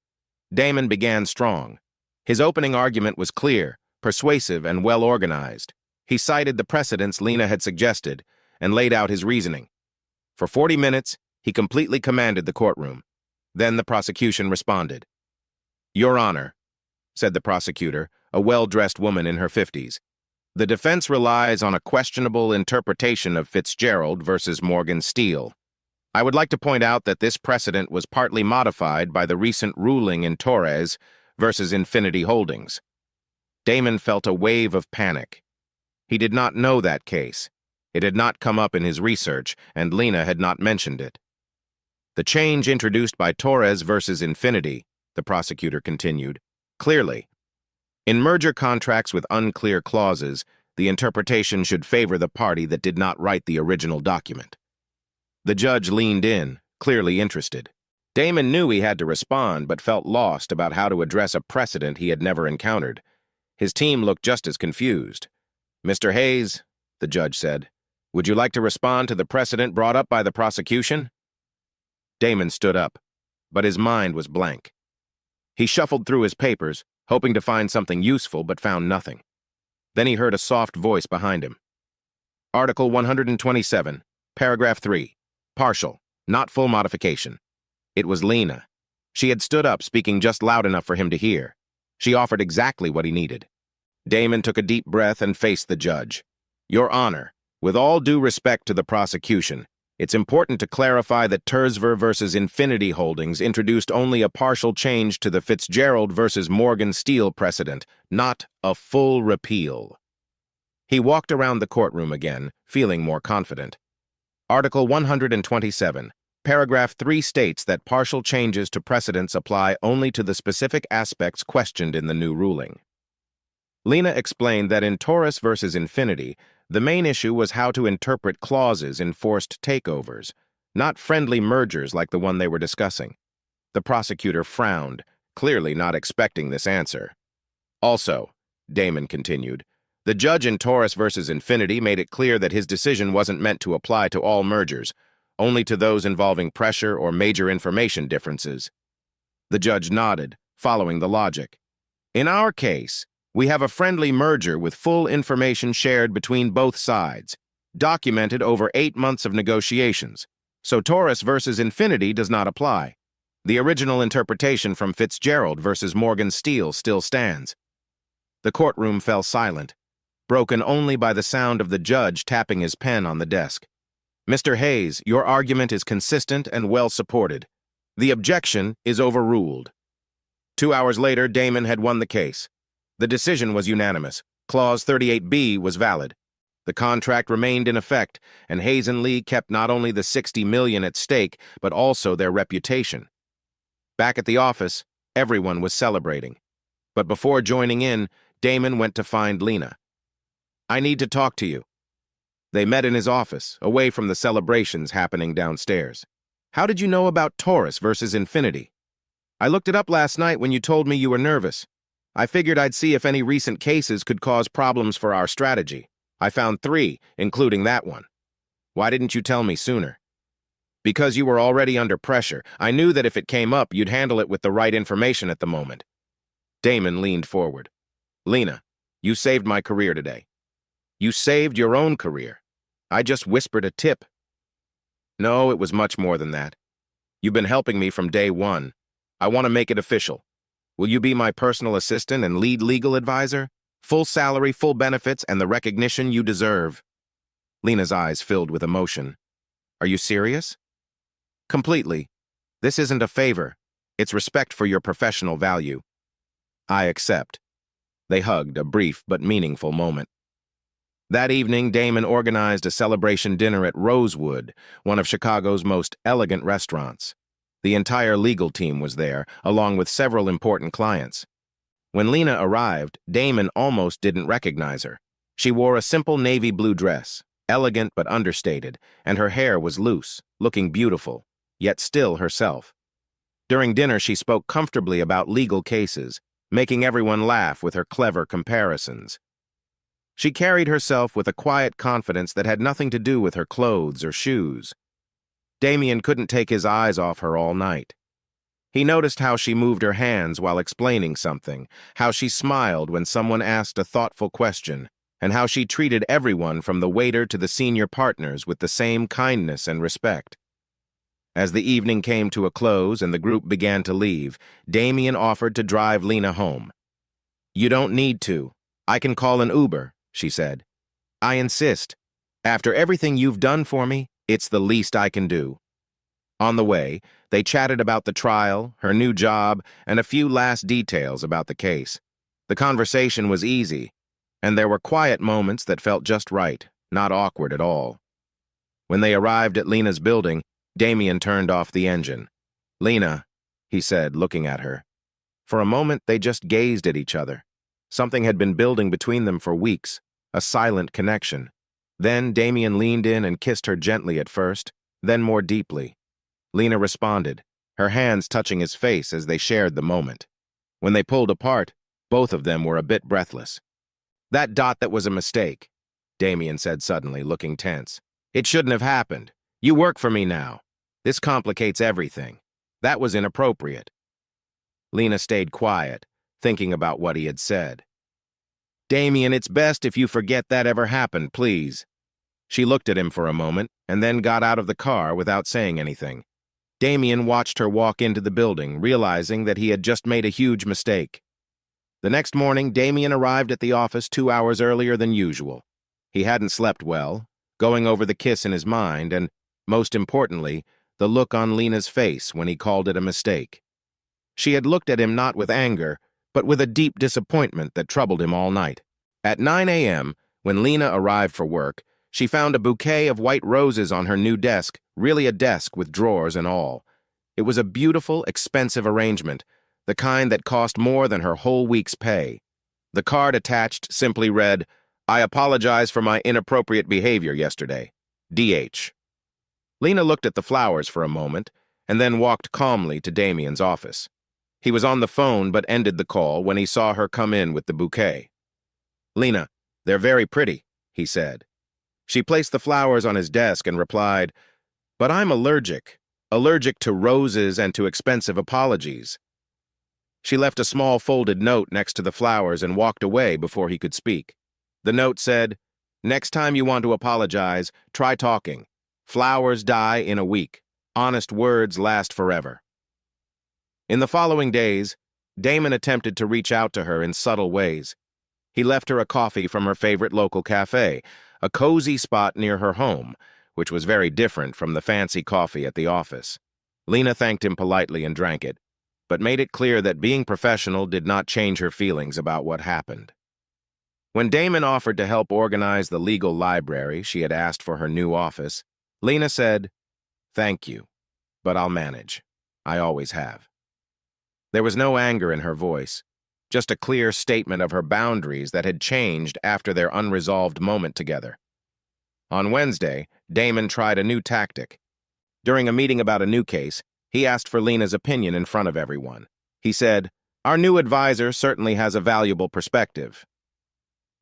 S2: Damon began strong. His opening argument was clear, persuasive, and well-organized. He cited the precedents Lena had suggested and laid out his reasoning. For 40 minutes, he completely commanded the courtroom. Then the prosecution responded. "Your Honor," said the prosecutor, a well-dressed woman in her 50s, "the defense relies on a questionable interpretation of Fitzgerald versus Morgan Steele. I would like to point out that this precedent was partly modified by the recent ruling in Torres versus Infinity Holdings." Damon felt a wave of panic. He did not know that case. It had not come up in his research, and Lena had not mentioned it. "The change introduced by Torres versus Infinity," the prosecutor continued, "clearly. In merger contracts with unclear clauses, the interpretation should favor the party that did not write the original document." The judge leaned in, clearly interested. Damon knew he had to respond, but felt lost about how to address a precedent he had never encountered. His team looked just as confused. "Mr. Hayes," the judge said, "would you like to respond to the precedent brought up by the prosecution?" Damon stood up, but his mind was blank. He shuffled through his papers, hoping to find something useful, but found nothing. Then he heard a soft voice behind him. "Article 127, paragraph 3, partial, not full modification." It was Lena. She had stood up, speaking just loud enough for him to hear. She offered exactly what he needed. Damon took a deep breath and faced the judge. "Your Honor, with all due respect to the prosecution, it's important to clarify that Tersver versus Infinity Holdings introduced only a partial change to the Fitzgerald versus Morgan Steele precedent, not a full repeal." He walked around the courtroom again, feeling more confident. Article 127, paragraph 3 states that partial changes to precedents apply only to the specific aspects questioned in the new ruling. Lena explained that in Torres versus Infinity, the main issue was how to interpret clauses in forced takeovers, not friendly mergers like the one they were discussing. The prosecutor frowned, clearly not expecting this answer. "Also," Damon continued, "the judge in Torres versus Infinity made it clear that his decision wasn't meant to apply to all mergers, only to those involving pressure or major information differences." The judge nodded, following the logic. "In our case, we have a friendly merger with full information shared between both sides, documented over 8 months of negotiations, so Torres versus Infinity does not apply. The original interpretation from Fitzgerald versus Morgan Steele still stands." The courtroom fell silent, broken only by the sound of the judge tapping his pen on the desk. "Mr. Hayes, your argument is consistent and well supported. The objection is overruled." 2 hours later, Damon had won the case. The decision was unanimous. Clause 38B was valid. The contract remained in effect, and Hayes and Lee kept not only the $60 million at stake, but also their reputation. Back at the office, everyone was celebrating. But before joining in, Damon went to find Lena. "I need to talk to you." They met in his office, away from the celebrations happening downstairs. "How did you know about Taurus versus Infinity?" "I looked it up last night when you told me you were nervous. I figured I'd see if any recent cases could cause problems for our strategy. I found 3, including that one." "Why didn't you tell me sooner?" "Because you were already under pressure. I knew that if it came up, you'd handle it with the right information at the moment." Damon leaned forward. "Lena, you saved my career today." "You saved your own career. I just whispered a tip." "No, it was much more than that. You've been helping me from day one. I want to make it official. Will you be my personal assistant and lead legal advisor? Full salary, full benefits, and the recognition you deserve." Lena's eyes filled with emotion. "Are you serious?" "Completely. This isn't a favor. It's respect for your professional value." "I accept." They hugged, a brief but meaningful moment. That evening, Damon organized a celebration dinner at Rosewood, one of Chicago's most elegant restaurants. The entire legal team was there, along with several important clients. When Lena arrived, Damon almost didn't recognize her. She wore a simple navy blue dress, elegant but understated, and her hair was loose, looking beautiful, yet still herself. During dinner, she spoke comfortably about legal cases, making everyone laugh with her clever comparisons. She carried herself with a quiet confidence that had nothing to do with her clothes or shoes. Damien couldn't take his eyes off her all night. He noticed how she moved her hands while explaining something, how she smiled when someone asked a thoughtful question, and how she treated everyone from the waiter to the senior partners with the same kindness and respect. As the evening came to a close and the group began to leave, Damien offered to drive Lena home. "You don't need to. I can call an Uber," she said. "I insist. After everything you've done for me, it's the least I can do." On the way, they chatted about the trial, her new job, and a few last details about the case. The conversation was easy, and there were quiet moments that felt just right, not awkward at all. When they arrived at Lena's building, Damien turned off the engine. "Lena," he said, looking at her. For a moment, they just gazed at each other. Something had been building between them for weeks, a silent connection. Then Damien leaned in and kissed her gently at first, then more deeply. Lena responded, her hands touching his face as they shared the moment. When they pulled apart, both of them were a bit breathless. That was a mistake," Damien said suddenly, looking tense. "It shouldn't have happened. You work for me now. This complicates everything. That was inappropriate." Lena stayed quiet, thinking about what he had said. "Damien, it's best if you forget that ever happened, please." She looked at him for a moment, and then got out of the car without saying anything. Damien watched her walk into the building, realizing that he had just made a huge mistake. The next morning, Damien arrived at the office 2 hours earlier than usual. He hadn't slept well, going over the kiss in his mind, and, most importantly, the look on Lena's face when he called it a mistake. She had looked at him not with anger, but with a deep disappointment that troubled him all night. At 9 a.m., when Lena arrived for work, she found a bouquet of white roses on her new desk, really a desk with drawers and all. It was a beautiful, expensive arrangement, the kind that cost more than her whole week's pay. The card attached simply read, "I apologize for my inappropriate behavior yesterday. D.H." Lena looked at the flowers for a moment, and then walked calmly to Damien's office. He was on the phone but ended the call when he saw her come in with the bouquet. "Lena, they're very pretty," he said. She placed the flowers on his desk and replied, "But I'm allergic to roses and to expensive apologies." She left a small folded note next to the flowers and walked away before he could speak. The note said, "Next time you want to apologize, try talking. Flowers die in a week. Honest words last forever." In the following days, Damon attempted to reach out to her in subtle ways. He left her a coffee from her favorite local cafe, a cozy spot near her home, which was very different from the fancy coffee at the office. Lena thanked him politely and drank it. but made it clear that being professional did not change her feelings about what happened. When Damon offered to help organize the legal library she had asked for her new office, Lena said, "Thank you, but I'll manage. I always have." There was no anger in her voice, just a clear statement of her boundaries that had changed after their unresolved moment together. On Wednesday, Damon tried a new tactic. During a meeting about a new case, he asked for Lena's opinion in front of everyone. He said, "Our new advisor certainly has a valuable perspective."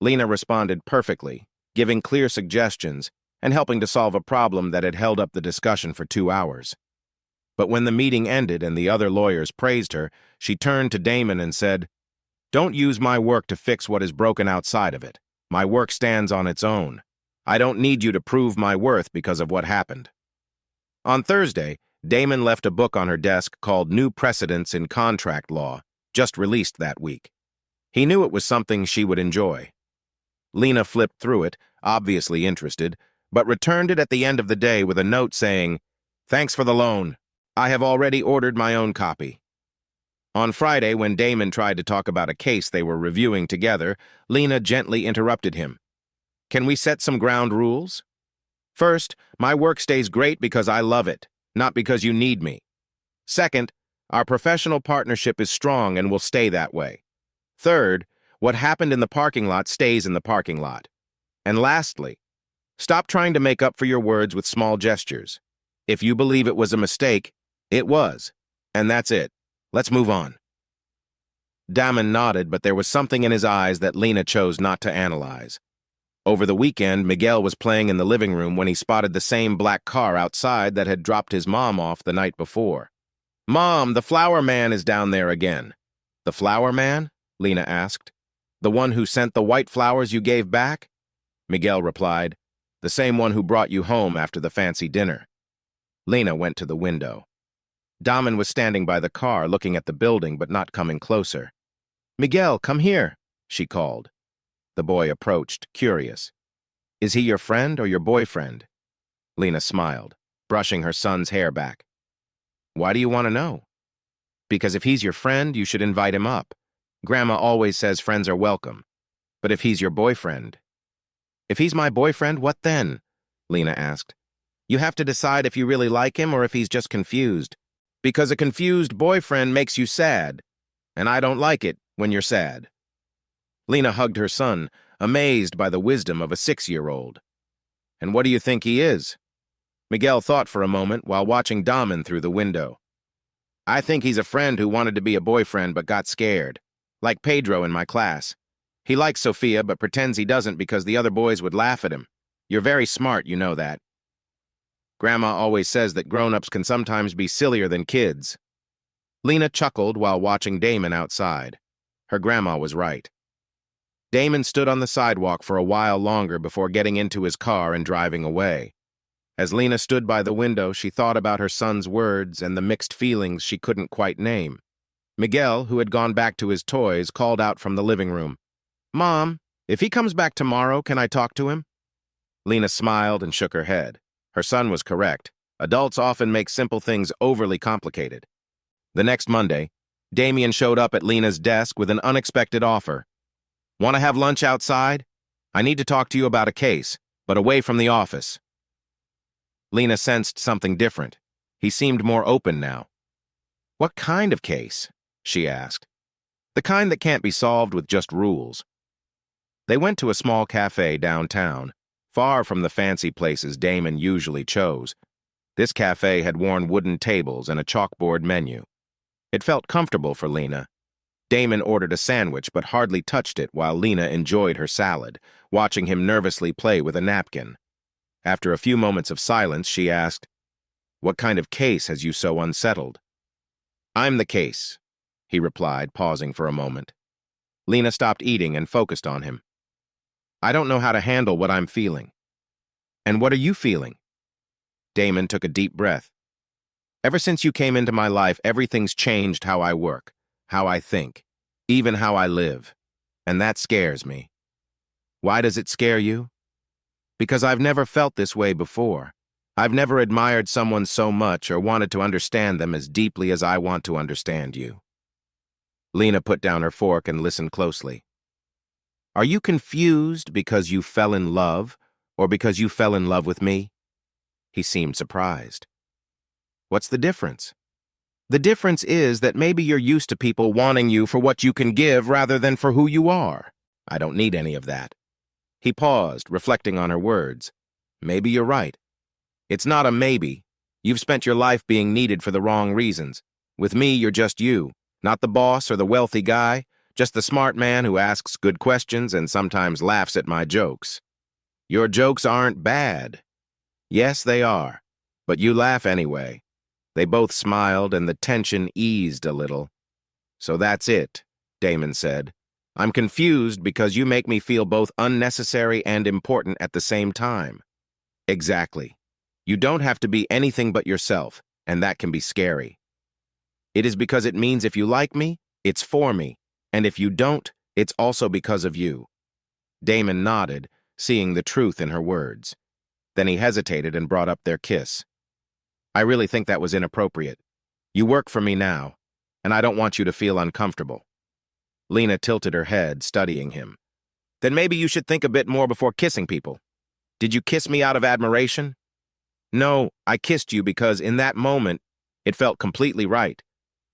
S2: Lena responded perfectly, giving clear suggestions and helping to solve a problem that had held up the discussion for 2 hours. But when the meeting ended and the other lawyers praised her, she turned to Damon and said, "Don't use my work to fix what is broken outside of it. My work stands on its own. I don't need you to prove my worth because of what happened." On Thursday, Damon left a book on her desk called New Precedents in Contract Law, just released that week. He knew it was something she would enjoy. Lena flipped through it, obviously interested, but returned it at the end of the day with a note saying, "Thanks for the loan. I have already ordered my own copy." On Friday, when Damon tried to talk about a case they were reviewing together, Lena gently interrupted him. "Can we set some ground rules? First, my work stays great because I love it, not because you need me. Second, our professional partnership is strong and will stay that way. Third, what happened in the parking lot stays in the parking lot. And lastly, stop trying to make up for your words with small gestures. If you believe it was a mistake, it was. And that's it. Let's move on." Damon nodded, but there was something in his eyes that Lena chose not to analyze. Over the weekend, Miguel was playing in the living room when he spotted the same black car outside that had dropped his mom off the night before. "Mom, the flower man is down there again." "The flower man?" Lena asked. "The one who sent the white flowers you gave back?" Miguel replied, "The same one who brought you home after the fancy dinner." Lena went to the window. Damon was standing by the car, looking at the building but not coming closer. "Miguel, come here," she called. The boy approached, curious. "Is he your friend or your boyfriend?" Lena smiled, brushing her son's hair back. "Why do you want to know?" "Because if he's your friend, you should invite him up. Grandma always says friends are welcome. But if he's your boyfriend..." "If he's my boyfriend, what then?" Lena asked. "You have to decide if you really like him or if he's just confused. Because a confused boyfriend makes you sad, and I don't like it when you're sad." Lena hugged her son, amazed by the wisdom of a 6-year-old. "And what do you think he is?" Miguel thought for a moment while watching Damon through the window. "I think he's a friend who wanted to be a boyfriend but got scared. Like Pedro in my class. He likes Sophia but pretends he doesn't because the other boys would laugh at him. You're very smart, you know that. Grandma always says that grown-ups can sometimes be sillier than kids." Lena chuckled while watching Damon outside. Her grandma was right. Damon stood on the sidewalk for a while longer before getting into his car and driving away. As Lena stood by the window, she thought about her son's words and the mixed feelings she couldn't quite name. Miguel, who had gone back to his toys, called out from the living room, "Mom, if he comes back tomorrow, can I talk to him?" Lena smiled and shook her head. Her son was correct. Adults often make simple things overly complicated. The next Monday, Damien showed up at Lena's desk with an unexpected offer. "Want to have lunch outside? I need to talk to you about a case, but away from the office." Lena sensed something different. He seemed more open now. "What kind of case?" she asked. "The kind that can't be solved with just rules." They went to a small cafe downtown, far from the fancy places Damon usually chose. This cafe had worn wooden tables and a chalkboard menu. It felt comfortable for Lena. Damon ordered a sandwich but hardly touched it while Lena enjoyed her salad, watching him nervously play with a napkin. After a few moments of silence, she asked, "What kind of case has you so unsettled?" "I'm the case," he replied, pausing for a moment. Lena stopped eating and focused on him. "I don't know how to handle what I'm feeling." "And what are you feeling?" Damon took a deep breath. "Ever since you came into my life, everything's changed how I work, how I think, even how I live. And that scares me." "Why does it scare you?" "Because I've never felt this way before. I've never admired someone so much or wanted to understand them as deeply as I want to understand you. Lena put down her fork and listened closely. Are you confused because you fell in love or because you fell in love with me? He seemed surprised. What's the difference? The difference is that maybe you're used to people wanting you for what you can give rather than for who you are. I don't need any of that. He paused, reflecting on her words. Maybe you're right. It's not a maybe. You've spent your life being needed for the wrong reasons. With me, you're just you, not the boss or the wealthy guy, just the smart man who asks good questions and sometimes laughs at my jokes. Your jokes aren't bad. Yes, they are, but you laugh anyway. They both smiled and the tension eased a little. So that's it, Damon said. I'm confused because you make me feel both unnecessary and important at the same time. Exactly. You don't have to be anything but yourself, and that can be scary. It is because it means if you like me, it's for me, and if you don't, it's also because of you. Damon nodded, seeing the truth in her words. Then he hesitated and brought up their kiss. I really think that was inappropriate. You work for me now, and I don't want you to feel uncomfortable. Lena tilted her head, studying him. Then maybe you should think a bit more before kissing people. Did you kiss me out of admiration? No, I kissed you because in that moment, it felt completely right.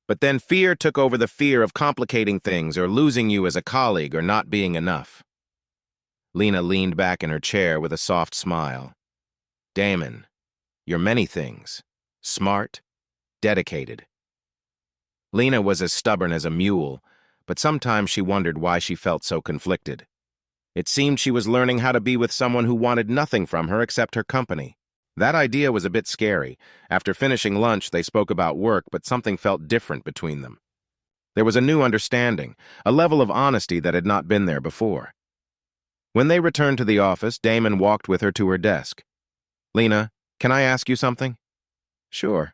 S2: But then fear took over, the fear of complicating things or losing you as a colleague or not being enough. Lena leaned back in her chair with a soft smile. Damon, you're many things. Smart, dedicated. Lena was as stubborn as a mule, but sometimes she wondered why she felt so conflicted. It seemed she was learning how to be with someone who wanted nothing from her except her company. That idea was a bit scary. After finishing lunch, they spoke about work, but something felt different between them. There was a new understanding, a level of honesty that had not been there before. When they returned to the office, Damon walked with her to her desk. Lena, can I ask you something? Sure.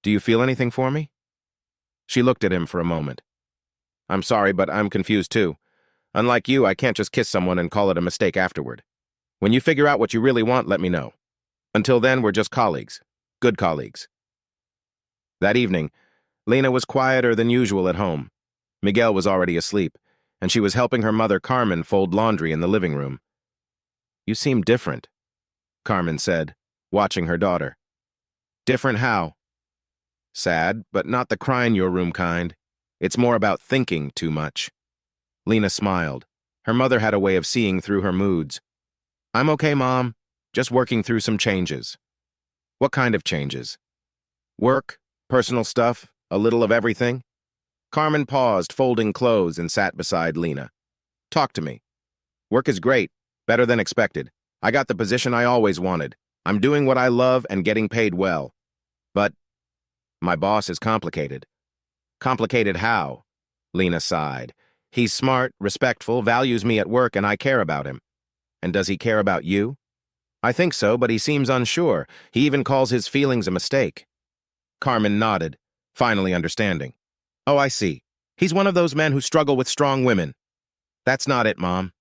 S2: Do you feel anything for me? She looked at him for a moment. I'm sorry, but I'm confused too. Unlike you, I can't just kiss someone and call it a mistake afterward. When you figure out what you really want, let me know. Until then, we're just colleagues. Good colleagues. That evening, Lena was quieter than usual at home. Miguel was already asleep, and she was helping her mother Carmen fold laundry in the living room. You seem different, Carmen said, watching her daughter. Different how? Sad, but not the cry in your room kind. It's more about thinking too much. Lena smiled. Her mother had a way of seeing through her moods. I'm okay, Mom. Just working through some changes. What kind of changes? Work, personal stuff, a little of everything? Carmen paused, folding clothes, and sat beside Lena. Talk to me. Work is great, better than expected. I got the position I always wanted. I'm doing what I love and getting paid well. But my boss is complicated. Complicated how? Lena sighed. He's smart, respectful, values me at work, and I care about him. And does he care about you? I think so, but he seems unsure. He even calls his feelings a mistake. Carmen nodded, finally understanding. Oh, I see. He's one of those men who struggle with strong women. That's not it, Mom.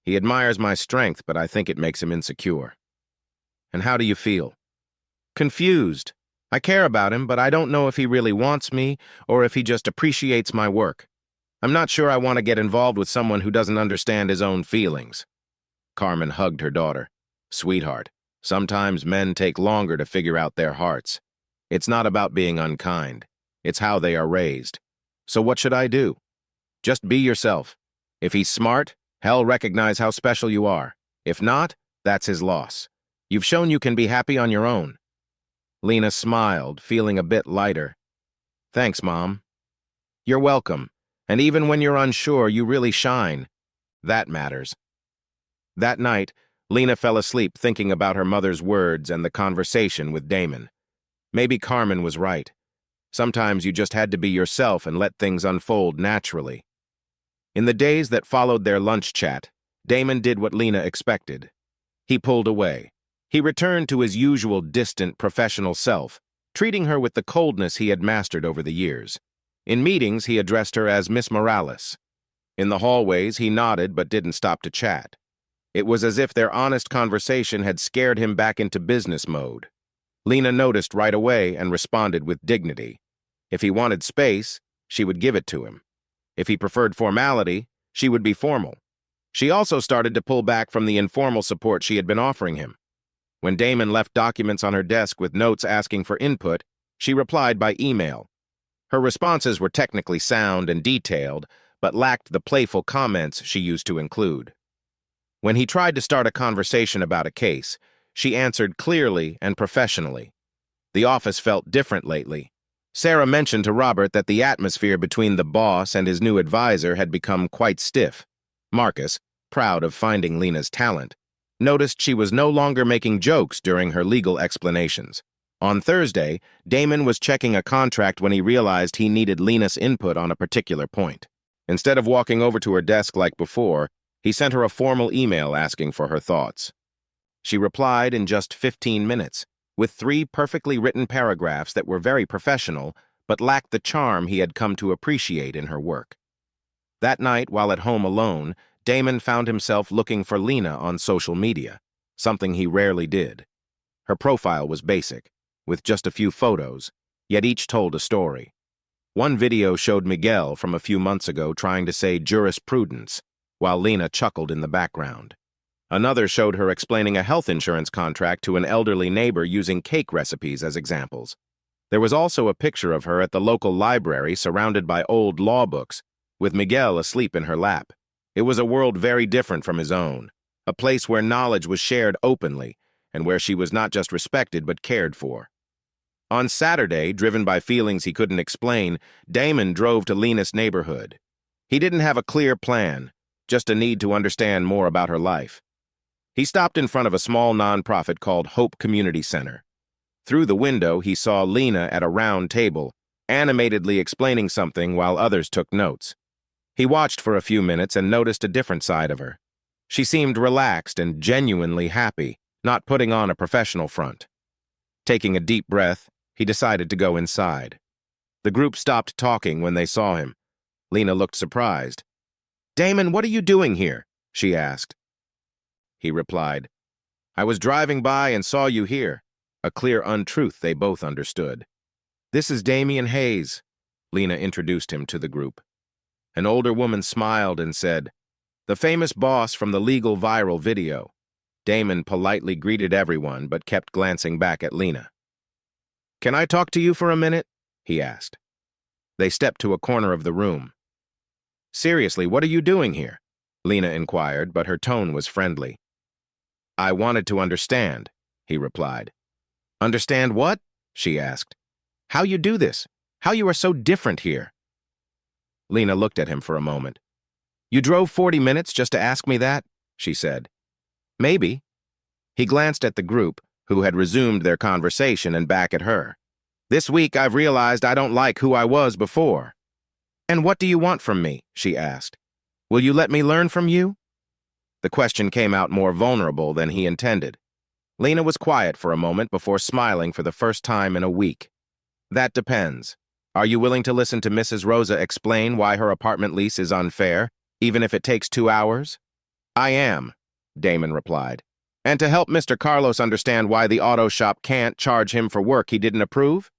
S2: He admires my strength, but I think it makes him insecure. And how do you feel? Confused. I care about him, but I don't know if he really wants me or if he just appreciates my work. I'm not sure I want to get involved with someone who doesn't understand his own feelings. Carmen hugged her daughter. Sweetheart, sometimes men take longer to figure out their hearts. It's not about being unkind. It's how they are raised. So what should I do? Just be yourself. If he's smart, he'll recognize how special you are. If not, that's his loss. You've shown you can be happy on your own. Lena smiled, feeling a bit lighter. Thanks, Mom. You're welcome. And even when you're unsure, you really shine. That matters. That night, Lena fell asleep thinking about her mother's words and the conversation with Damon. Maybe Carmen was right. Sometimes you just had to be yourself and let things unfold naturally. In the days that followed their lunch chat, Damon did what Lena expected. He pulled away. He returned to his usual distant professional self, treating her with the coldness he had mastered over the years. In meetings, he addressed her as Miss Morales. In the hallways, he nodded but didn't stop to chat. It was as if their honest conversation had scared him back into business mode. Lena noticed right away and responded with dignity. If he wanted space, she would give it to him. If he preferred formality, she would be formal. She also started to pull back from the informal support she had been offering him. When Damon left documents on her desk with notes asking for input, she replied by email. Her responses were technically sound and detailed, but lacked the playful comments she used to include. When he tried to start a conversation about a case, she answered clearly and professionally. The office felt different lately. Sarah mentioned to Robert that the atmosphere between the boss and his new advisor had become quite stiff. Marcus, proud of finding Lena's talent, noticed she was no longer making jokes during her legal explanations. On Thursday, Damon was checking a contract when he realized he needed Lena's input on a particular point. Instead of walking over to her desk like before, he sent her a formal email asking for her thoughts. She replied in just 15 minutes, with 3 perfectly written paragraphs that were very professional, but lacked the charm he had come to appreciate in her work. That night, while at home alone, Damon found himself looking for Lena on social media, something he rarely did. Her profile was basic, with just a few photos, yet each told a story. One video showed Miguel from a few months ago trying to say jurisprudence, while Lena chuckled in the background. Another showed her explaining a health insurance contract to an elderly neighbor using cake recipes as examples. There was also a picture of her at the local library surrounded by old law books, with Miguel asleep in her lap. It was a world very different from his own, a place where knowledge was shared openly, and where she was not just respected but cared for. On Saturday, driven by feelings he couldn't explain, Damon drove to Lena's neighborhood. He didn't have a clear plan, just a need to understand more about her life. He stopped in front of a small nonprofit called Hope Community Center. Through the window, he saw Lena at a round table, animatedly explaining something while others took notes. He watched for a few minutes and noticed a different side of her. She seemed relaxed and genuinely happy, not putting on a professional front. Taking a deep breath, he decided to go inside. The group stopped talking when they saw him. Lena looked surprised. "Damon, what are you doing here?" she asked. He replied, "I was driving by and saw you here," a clear untruth they both understood. "This is Damian Hayes," Lena introduced him to the group. An older woman smiled and said, "The famous boss from the legal viral video." Damon politely greeted everyone but kept glancing back at Lena. "Can I talk to you for a minute?" he asked. They stepped to a corner of the room. "Seriously, what are you doing here?" Lena inquired, but her tone was friendly. "I wanted to understand," he replied. "Understand what?" she asked. "How you do this? How you are so different here?" Lena looked at him for a moment. "You drove 40 minutes just to ask me that?" she said. "Maybe." He glanced at the group, who had resumed their conversation, and back at her. "This week I've realized I don't like who I was before." "And what do you want from me?" she asked. "Will you let me learn from you?" The question came out more vulnerable than he intended. Lena was quiet for a moment before smiling for the first time in a week. "That depends. Are you willing to listen to Mrs. Rosa explain why her apartment lease is unfair, even if it takes 2 hours?" "I am," Damon replied. "And to help Mr. Carlos understand why the auto shop can't charge him for work he didn't approve?"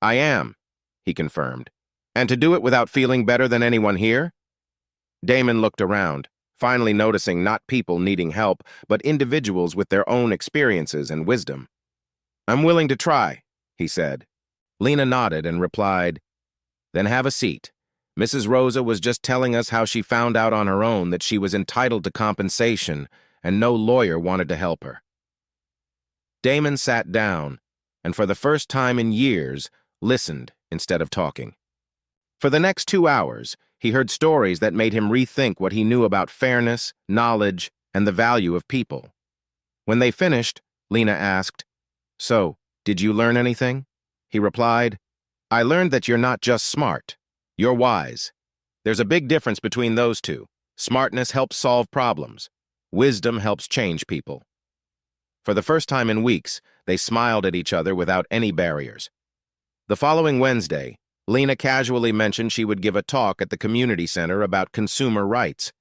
S2: "I am," he confirmed. "And to do it without feeling better than anyone here?" Damon looked around, finally noticing not people needing help, but individuals with their own experiences and wisdom. "I'm willing to try," he said. Lena nodded and replied, "Then have a seat. Mrs. Rosa was just telling us how she found out on her own that she was entitled to compensation and no lawyer wanted to help her." Damon sat down and, for the first time in years, listened instead of talking. For the next 2 hours, he heard stories that made him rethink what he knew about fairness, knowledge, and the value of people. When they finished, Lena asked, "So, did you learn anything?" He replied, "I learned that you're not just smart, you're wise. There's a big difference between those two. Smartness helps solve problems. Wisdom helps change people." For the first time in weeks, they smiled at each other without any barriers. The following Wednesday, Lena casually mentioned she would give a talk at the community center about consumer rights.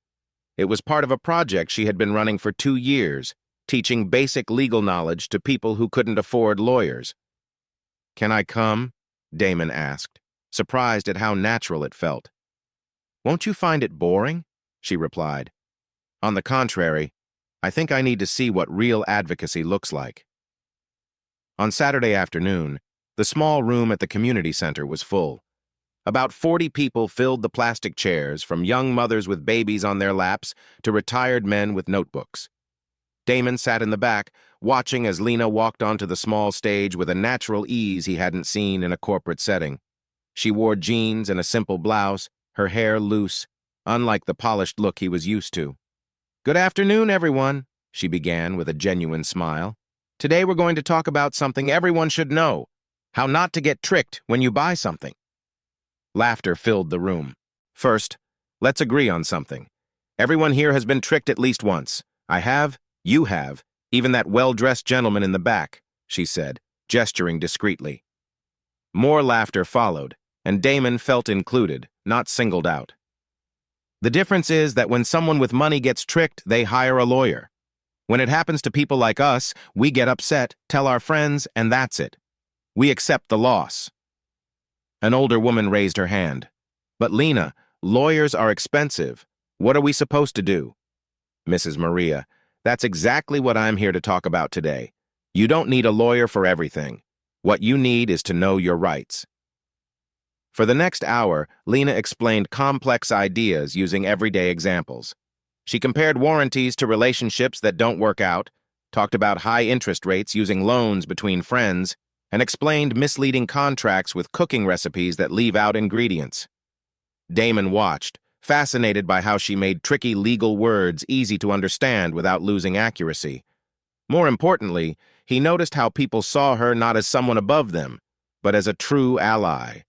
S2: It was part of a project she had been running for 2 years, teaching basic legal knowledge to people who couldn't afford lawyers. "Can I come?" Damon asked, surprised at how natural it felt. "Won't you find it boring?" she replied. "On the contrary, I think I need to see what real advocacy looks like." On Saturday afternoon, the small room at the community center was full. About 40 people filled the plastic chairs, from young mothers with babies on their laps to retired men with notebooks. Damon sat in the back, watching as Lena walked onto the small stage with a natural ease he hadn't seen in a corporate setting. She wore jeans and a simple blouse, her hair loose, unlike the polished look he was used to. "Good afternoon, everyone," she began with a genuine smile. "Today we're going to talk about something everyone should know: how not to get tricked when you buy something." Laughter filled the room. "First, let's agree on something. Everyone here has been tricked at least once. I have, you have, even that well-dressed gentleman in the back," she said, gesturing discreetly. More laughter followed, and Damon felt included, not singled out. "The difference is that when someone with money gets tricked, they hire a lawyer. When it happens to people like us, we get upset, tell our friends, and that's it. We accept the loss." An older woman raised her hand. "But Lena, lawyers are expensive. What are we supposed to do?" "Mrs. Maria, that's exactly what I'm here to talk about today. You don't need a lawyer for everything. What you need is to know your rights." For the next hour, Lena explained complex ideas using everyday examples. She compared warranties to relationships that don't work out, talked about high interest rates using loans between friends, and explained misleading contracts with cooking recipes that leave out ingredients. Damon watched, fascinated by how she made tricky legal words easy to understand without losing accuracy. More importantly, he noticed how people saw her not as someone above them, but as a true ally.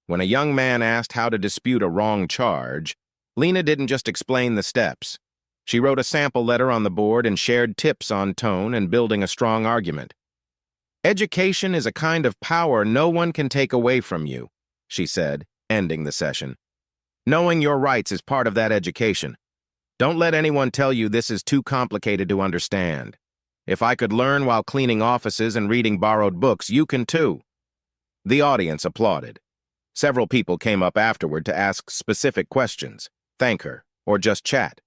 S2: When a young man asked how to dispute a wrong charge, Lena didn't just explain the steps. She wrote a sample letter on the board and shared tips on tone and building a strong argument. "Education is a kind of power no one can take away from you," she said, ending the session. "Knowing your rights is part of that education. Don't let anyone tell you this is too complicated to understand. If I could learn while cleaning offices and reading borrowed books, you can too." The audience applauded. Several people came up afterward to ask specific questions, thank her, or just chat.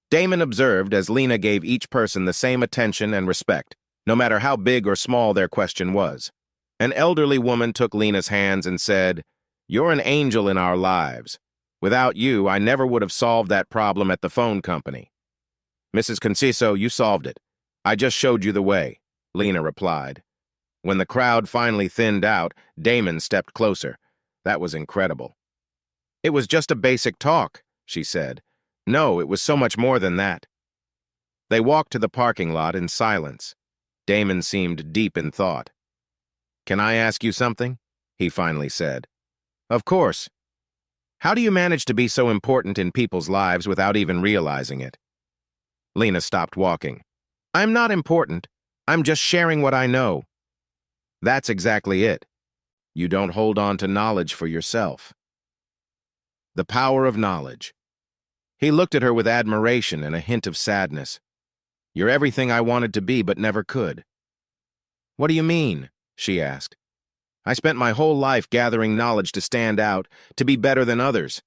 S2: Damon observed as Lena gave each person the same attention and respect, no matter how big or small their question was. An elderly woman took Lena's hands and said, "You're an angel in our lives. Without you, I never would have solved that problem at the phone company." "Mrs. Conciso, you solved it. I just showed you the way," Lena replied. When the crowd finally thinned out, Damon stepped closer. That was incredible. "It was just a basic talk," she said. "No, it was so much more than that." They walked to the parking lot in silence. Damon seemed deep in thought. "Can I ask you something?" he finally said. "Of course. How do you manage to be so important in people's lives without even realizing it?" Lena stopped walking. "I'm not important. I'm just sharing what I know." "That's exactly it. You don't hold on to knowledge for yourself." The power of knowledge. He looked at her with admiration and a hint of sadness. "You're everything I wanted to be but never could." "What do you mean?" she asked. "I spent my whole life gathering knowledge to stand out, to be better than others.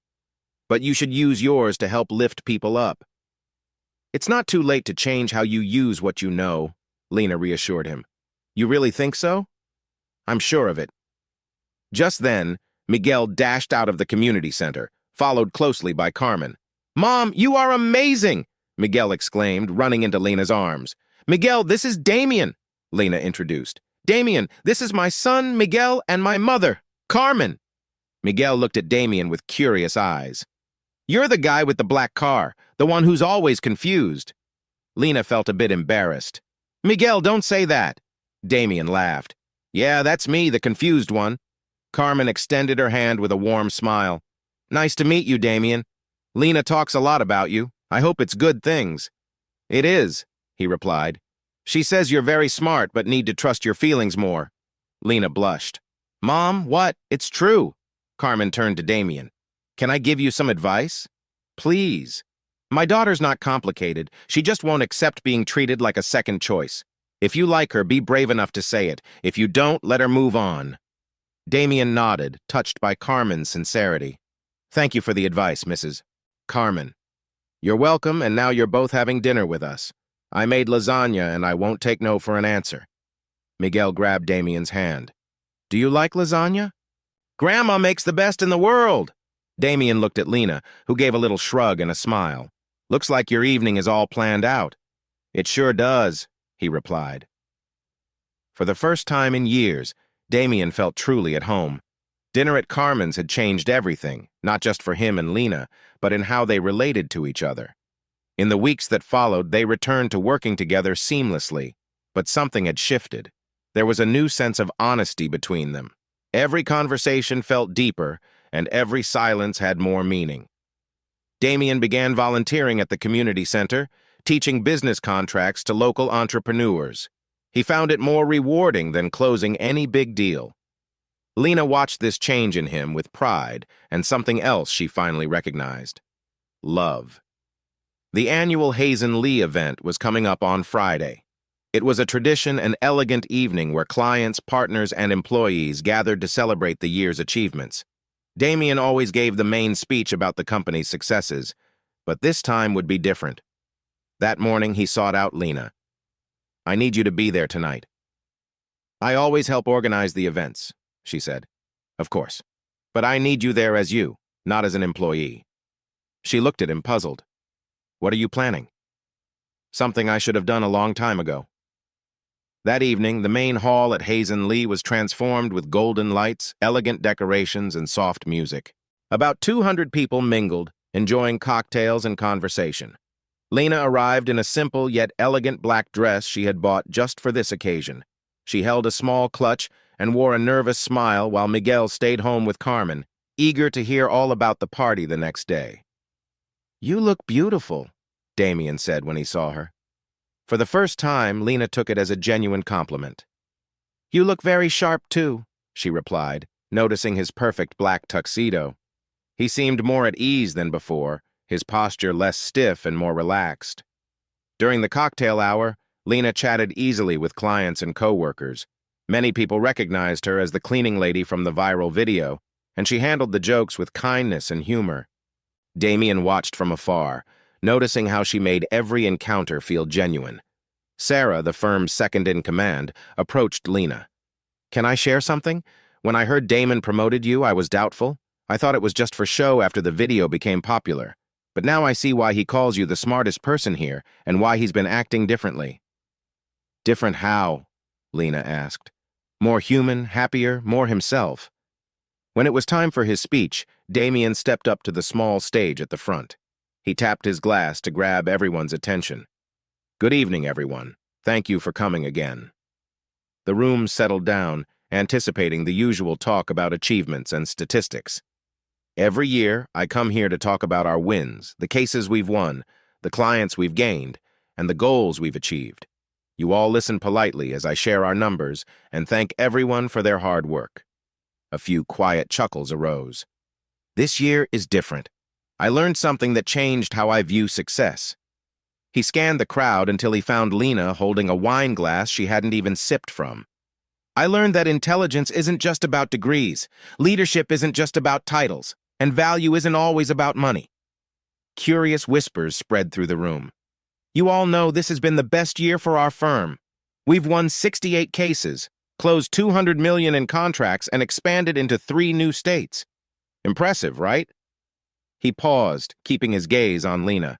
S2: But you should use yours to help lift people up." "It's not too late to change how you use what you know," Lena reassured him. "You really think so?" "I'm sure of it." Just then, Miguel dashed out of the community center, followed closely by Carmen. "Mom, you are amazing!" Miguel exclaimed, running into Lena's arms. "Miguel, this is Damien," Lena introduced. "Damien, this is my son, Miguel, and my mother, Carmen." Miguel looked at Damien with curious eyes. "You're the guy with the black car, the one who's always confused." Lena felt a bit embarrassed. "Miguel, don't say that." Damien laughed. "Yeah, that's me, the confused one." Carmen extended her hand with a warm smile. "Nice to meet you, Damien. Lena talks a lot about you. I hope it's good things." "It is," he replied. "She says you're very smart but need to trust your feelings more." Lena blushed. "Mom, what? It's true." Carmen turned to Damien. "Can I give you some advice?" "Please." My daughter's not complicated. She just won't accept being treated like a second choice. If you like her, be brave enough to say it. If you don't, let her move on. Damien nodded, touched by Carmen's sincerity. Thank you for the advice, Mrs. Carmen. You're welcome, and now you're both having dinner with us. I made lasagna, and I won't take no for an answer. Miguel grabbed Damien's hand. Do you like lasagna? Grandma makes the best in the world. Damien looked at Lena, who gave a little shrug and a smile. Looks like your evening is all planned out. It sure does, he replied. For the first time in years, Damien felt truly at home. Dinner at Carmen's had changed everything, not just for him and Lena, but in how they related to each other. In the weeks that followed, they returned to working together seamlessly, but something had shifted. There was a new sense of honesty between them. Every conversation felt deeper, and every silence had more meaning. Damien began volunteering at the community center, teaching business contracts to local entrepreneurs. He found it more rewarding than closing any big deal. Lena watched this change in him with pride and something else she finally recognized: love. The annual Hazen Lee event was coming up on Friday. It was a tradition, an elegant evening where clients, partners, and employees gathered to celebrate the year's achievements. Damien always gave the main speech about the company's successes, but this time would be different. That morning, he sought out Lena. I need you to be there tonight. I always help organize the events, she said. Of course. But I need you there as you, not as an employee. She looked at him, puzzled. What are you planning? Something I should have done a long time ago. That evening, the main hall at Hazen Lee was transformed with golden lights, elegant decorations, and soft music. About 200 people mingled, enjoying cocktails and conversation. Lena arrived in a simple yet elegant black dress she had bought just for this occasion. She held a small clutch and wore a nervous smile while Miguel stayed home with Carmen, eager to hear all about the party the next day. You look beautiful, Damien said when he saw her. For the first time, Lena took it as a genuine compliment. You look very sharp, too, she replied, noticing his perfect black tuxedo. He seemed more at ease than before, his posture less stiff and more relaxed. During the cocktail hour, Lena chatted easily with clients and co-workers. Many people recognized her as the cleaning lady from the viral video, and she handled the jokes with kindness and humor. Damien watched from afar, noticing how she made every encounter feel genuine. Sarah, the firm's second-in-command, approached Lena. Can I share something? When I heard Damon promoted you, I was doubtful. I thought it was just for show after the video became popular. But now I see why he calls you the smartest person here and why he's been acting differently. Different how? Lena asked. More human, happier, more himself. When it was time for his speech, Damien stepped up to the small stage at the front. He tapped his glass to grab everyone's attention. Good evening, everyone. Thank you for coming again. The room settled down, anticipating the usual talk about achievements and statistics. Every year, I come here to talk about our wins, the cases we've won, the clients we've gained, and the goals we've achieved. You all listen politely as I share our numbers and thank everyone for their hard work. A few quiet chuckles arose. This year is different. I learned something that changed how I view success. He scanned the crowd until he found Lena holding a wine glass she hadn't even sipped from. I learned that intelligence isn't just about degrees, leadership isn't just about titles, and value isn't always about money. Curious whispers spread through the room. You all know this has been the best year for our firm. We've won 68 cases, closed $200 million in contracts, and expanded into 3 new states. Impressive, right? He paused, keeping his gaze on Lena.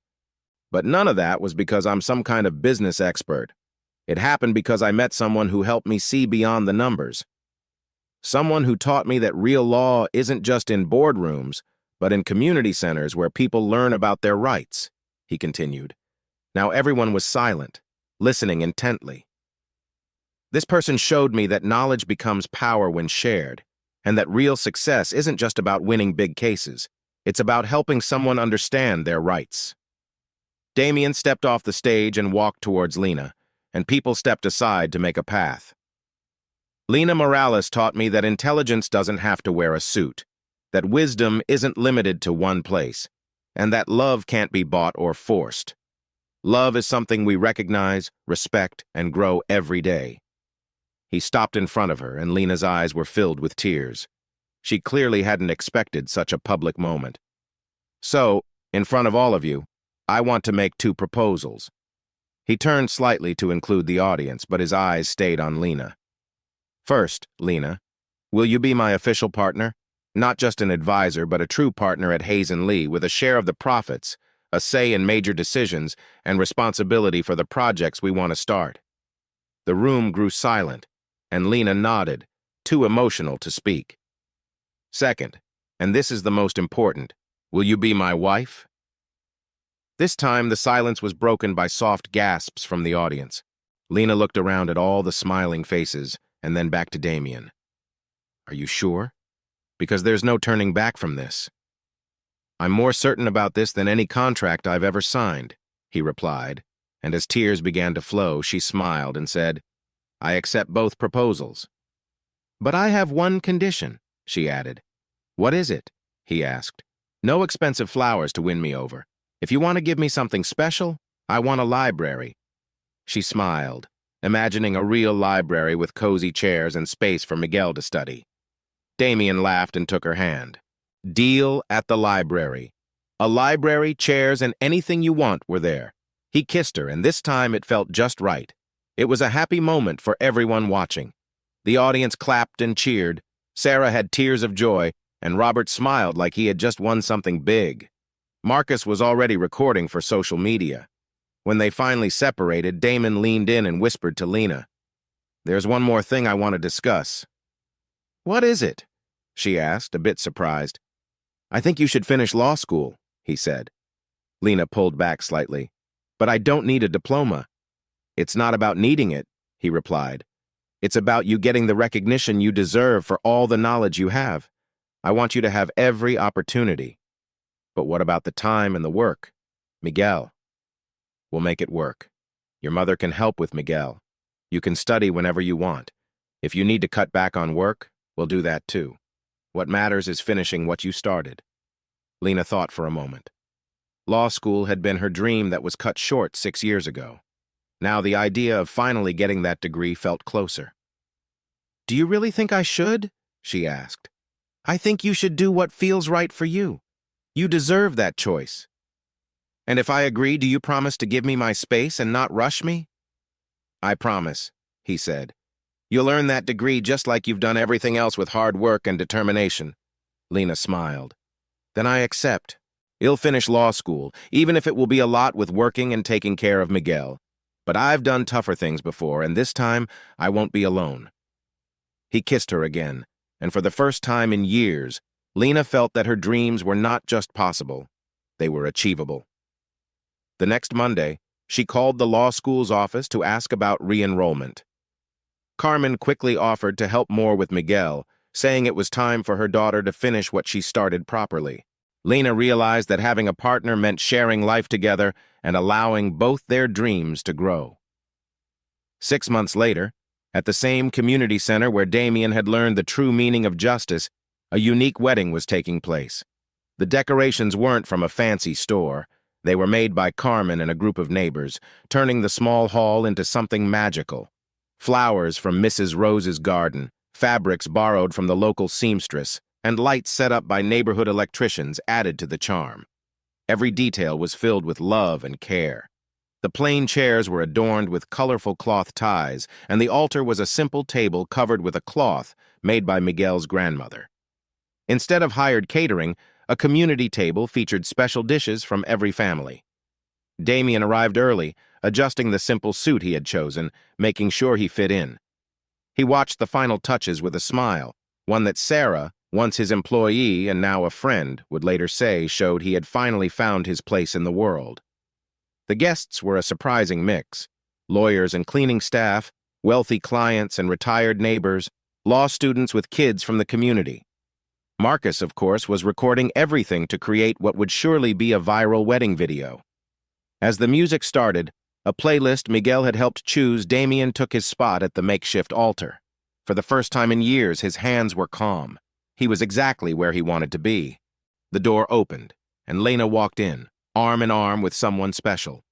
S2: But none of that was because I'm some kind of business expert. It happened because I met someone who helped me see beyond the numbers. Someone who taught me that real law isn't just in boardrooms, but in community centers where people learn about their rights, he continued. Now everyone was silent, listening intently. This person showed me that knowledge becomes power when shared, and that real success isn't just about winning big cases. It's about helping someone understand their rights. Damien stepped off the stage and walked towards Lena, and people stepped aside to make a path. Lena Morales taught me that intelligence doesn't have to wear a suit, that wisdom isn't limited to one place. and that love can't be bought or forced. Love is something we recognize, respect, and grow every day. He stopped in front of her, and Lena's eyes were filled with tears. She clearly hadn't expected such a public moment. So, in front of all of you, I want to make 2 proposals. He turned slightly to include the audience, but his eyes stayed on Lena. First, Lena, will you be my official partner? Not just an advisor, but a true partner at Hayes & Lee with a share of the profits, a say in major decisions, and responsibility for the projects we want to start. The room grew silent, and Lena nodded, too emotional to speak. Second, and this is the most important, will you be my wife? This time, the silence was broken by soft gasps from the audience. Lena looked around at all the smiling faces, and then back to Damien. Are you sure? Because there's no turning back from this. I'm more certain about this than any contract I've ever signed, he replied, and as tears began to flow, she smiled and said, I accept both proposals. But I have one condition, she added. What is it? He asked. No expensive flowers to win me over. If you want to give me something special, I want a library. She smiled, imagining a real library with cozy chairs and space for Miguel to study. Damien laughed and took her hand. Deal at the library. A library, chairs, and anything you want were there. He kissed her, and this time it felt just right. It was a happy moment for everyone watching. The audience clapped and cheered. Sarah had tears of joy, and Robert smiled like he had just won something big. Marcus was already recording for social media. When they finally separated, Damon leaned in and whispered to Lena, There's one more thing I want to discuss. What is it? She asked, a bit surprised. I think you should finish law school, he said. Lena pulled back slightly. But I don't need a diploma. It's not about needing it, he replied. It's about you getting the recognition you deserve for all the knowledge you have. I want you to have every opportunity. But what about the time and the work? Miguel. We'll make it work. Your mother can help with Miguel. You can study whenever you want. If you need to cut back on work, we'll do that too. What matters is finishing what you started. Lena thought for a moment. Law school had been her dream that was cut short 6 years ago. Now the idea of finally getting that degree felt closer. Do you really think I should? She asked. I think you should do what feels right for you. You deserve that choice. And if I agree, do you promise to give me my space and not rush me? I promise, he said. You'll earn that degree just like you've done everything else with hard work and determination. Lena smiled. Then I accept. You'll finish law school, even if it will be a lot with working and taking care of Miguel. But I've done tougher things before, and this time I won't be alone. He kissed her again, and for the first time in years, Lena felt that her dreams were not just possible, they were achievable. The next Monday, she called the law school's office to ask about re-enrollment. Carmen quickly offered to help more with Miguel, saying it was time for her daughter to finish what she started properly. Lena realized that having a partner meant sharing life together and allowing both their dreams to grow. 6 months later, at the same community center where Damien had learned the true meaning of justice, a unique wedding was taking place. The decorations weren't from a fancy store. They were made by Carmen and a group of neighbors, turning the small hall into something magical. Flowers from Mrs. Rose's garden, fabrics borrowed from the local seamstress, and lights set up by neighborhood electricians added to the charm. Every detail was filled with love and care. The plain chairs were adorned with colorful cloth ties, and the altar was a simple table covered with a cloth made by Miguel's grandmother. Instead of hired catering, a community table featured special dishes from every family. Damien arrived early, adjusting the simple suit he had chosen, making sure he fit in. He watched the final touches with a smile, one that Sarah, once his employee and now a friend, would later say showed he had finally found his place in the world. The guests were a surprising mix: lawyers and cleaning staff, wealthy clients and retired neighbors, law students with kids from the community. Marcus, of course, was recording everything to create what would surely be a viral wedding video. As the music started, a playlist Miguel had helped choose, Damien took his spot at the makeshift altar. For the first time in years, his hands were calm. He was exactly where he wanted to be. The door opened, and Lena walked in, arm in arm with someone special.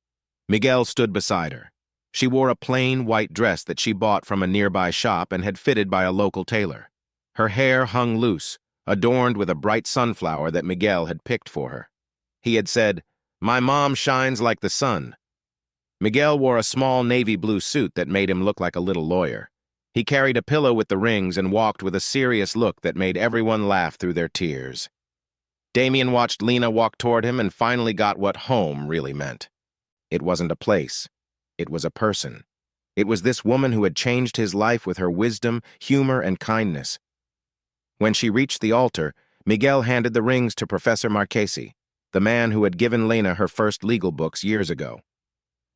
S2: Miguel stood beside her. She wore a plain white dress that she bought from a nearby shop and had fitted by a local tailor. Her hair hung loose, adorned with a bright sunflower that Miguel had picked for her. He had said, "My mom shines like the sun." Miguel wore a small navy blue suit that made him look like a little lawyer. He carried a pillow with the rings and walked with a serious look that made everyone laugh through their tears. Damien watched Lena walk toward him and finally got what home really meant. It wasn't a place. It was a person. It was this woman who had changed his life with her wisdom, humor, and kindness. When she reached the altar, Miguel handed the rings to Professor Marchesi, the man who had given Lena her first legal books years ago.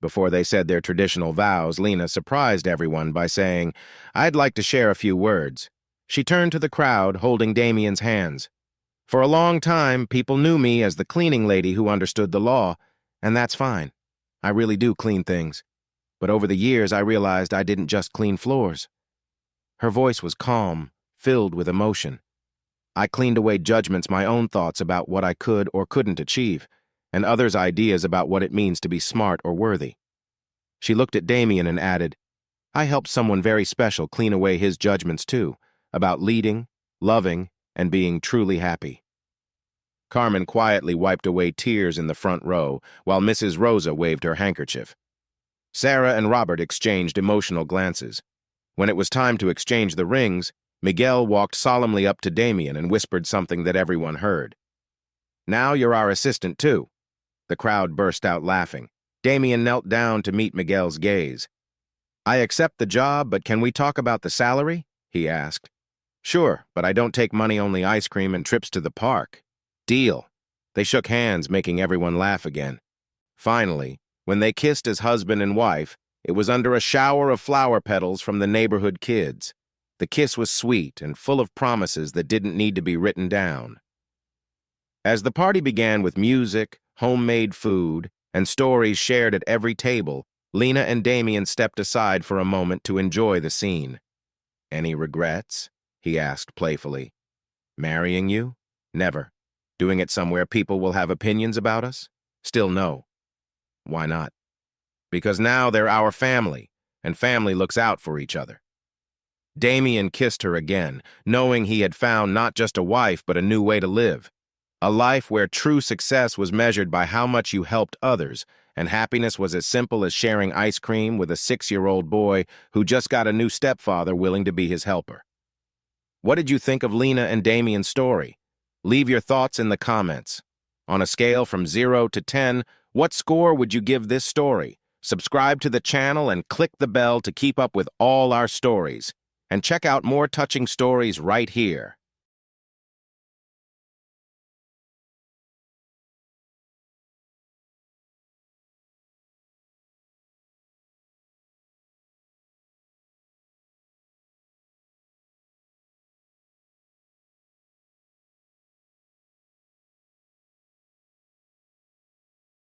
S2: Before they said their traditional vows, Lena surprised everyone by saying, "I'd like to share a few words." She turned to the crowd, holding Damien's hands. "For a long time, people knew me as the cleaning lady who understood the law, and that's fine. I really do clean things. But over the years, I realized I didn't just clean floors." Her voice was calm, filled with emotion. "I cleaned away judgments, my own thoughts about what I could or couldn't achieve, and others' ideas about what it means to be smart or worthy." She looked at Damien and added, "I helped someone very special clean away his judgments too, about leading, loving, and being truly happy." Carmen quietly wiped away tears in the front row, while Mrs. Rosa waved her handkerchief. Sarah and Robert exchanged emotional glances. When it was time to exchange the rings, Miguel walked solemnly up to Damien and whispered something that everyone heard. "Now you're our assistant, too." The crowd burst out laughing. Damien knelt down to meet Miguel's gaze. "I accept the job, but can we talk about the salary?" he asked. "Sure, but I don't take money-only ice cream and trips to the park." "Deal." They shook hands, making everyone laugh again. Finally, when they kissed as husband and wife, it was under a shower of flower petals from the neighborhood kids. The kiss was sweet and full of promises that didn't need to be written down. As the party began with music, homemade food, and stories shared at every table, Lena and Damien stepped aside for a moment to enjoy the scene. "Any regrets?" he asked playfully. "Marrying you? Never. Doing it somewhere people will have opinions about us? Still no." "Why not?" "Because now they're our family, and family looks out for each other." Damien kissed her again, knowing he had found not just a wife but a new way to live. A life where true success was measured by how much you helped others, and happiness was as simple as sharing ice cream with a 6-year-old boy who just got a new stepfather willing to be his helper. What did you think of Lena and Damien's story? Leave your thoughts in the comments. On a scale from 0 to 10, what score would you give this story? Subscribe to the channel and click the bell to keep up with all our stories. And check out more touching stories right here.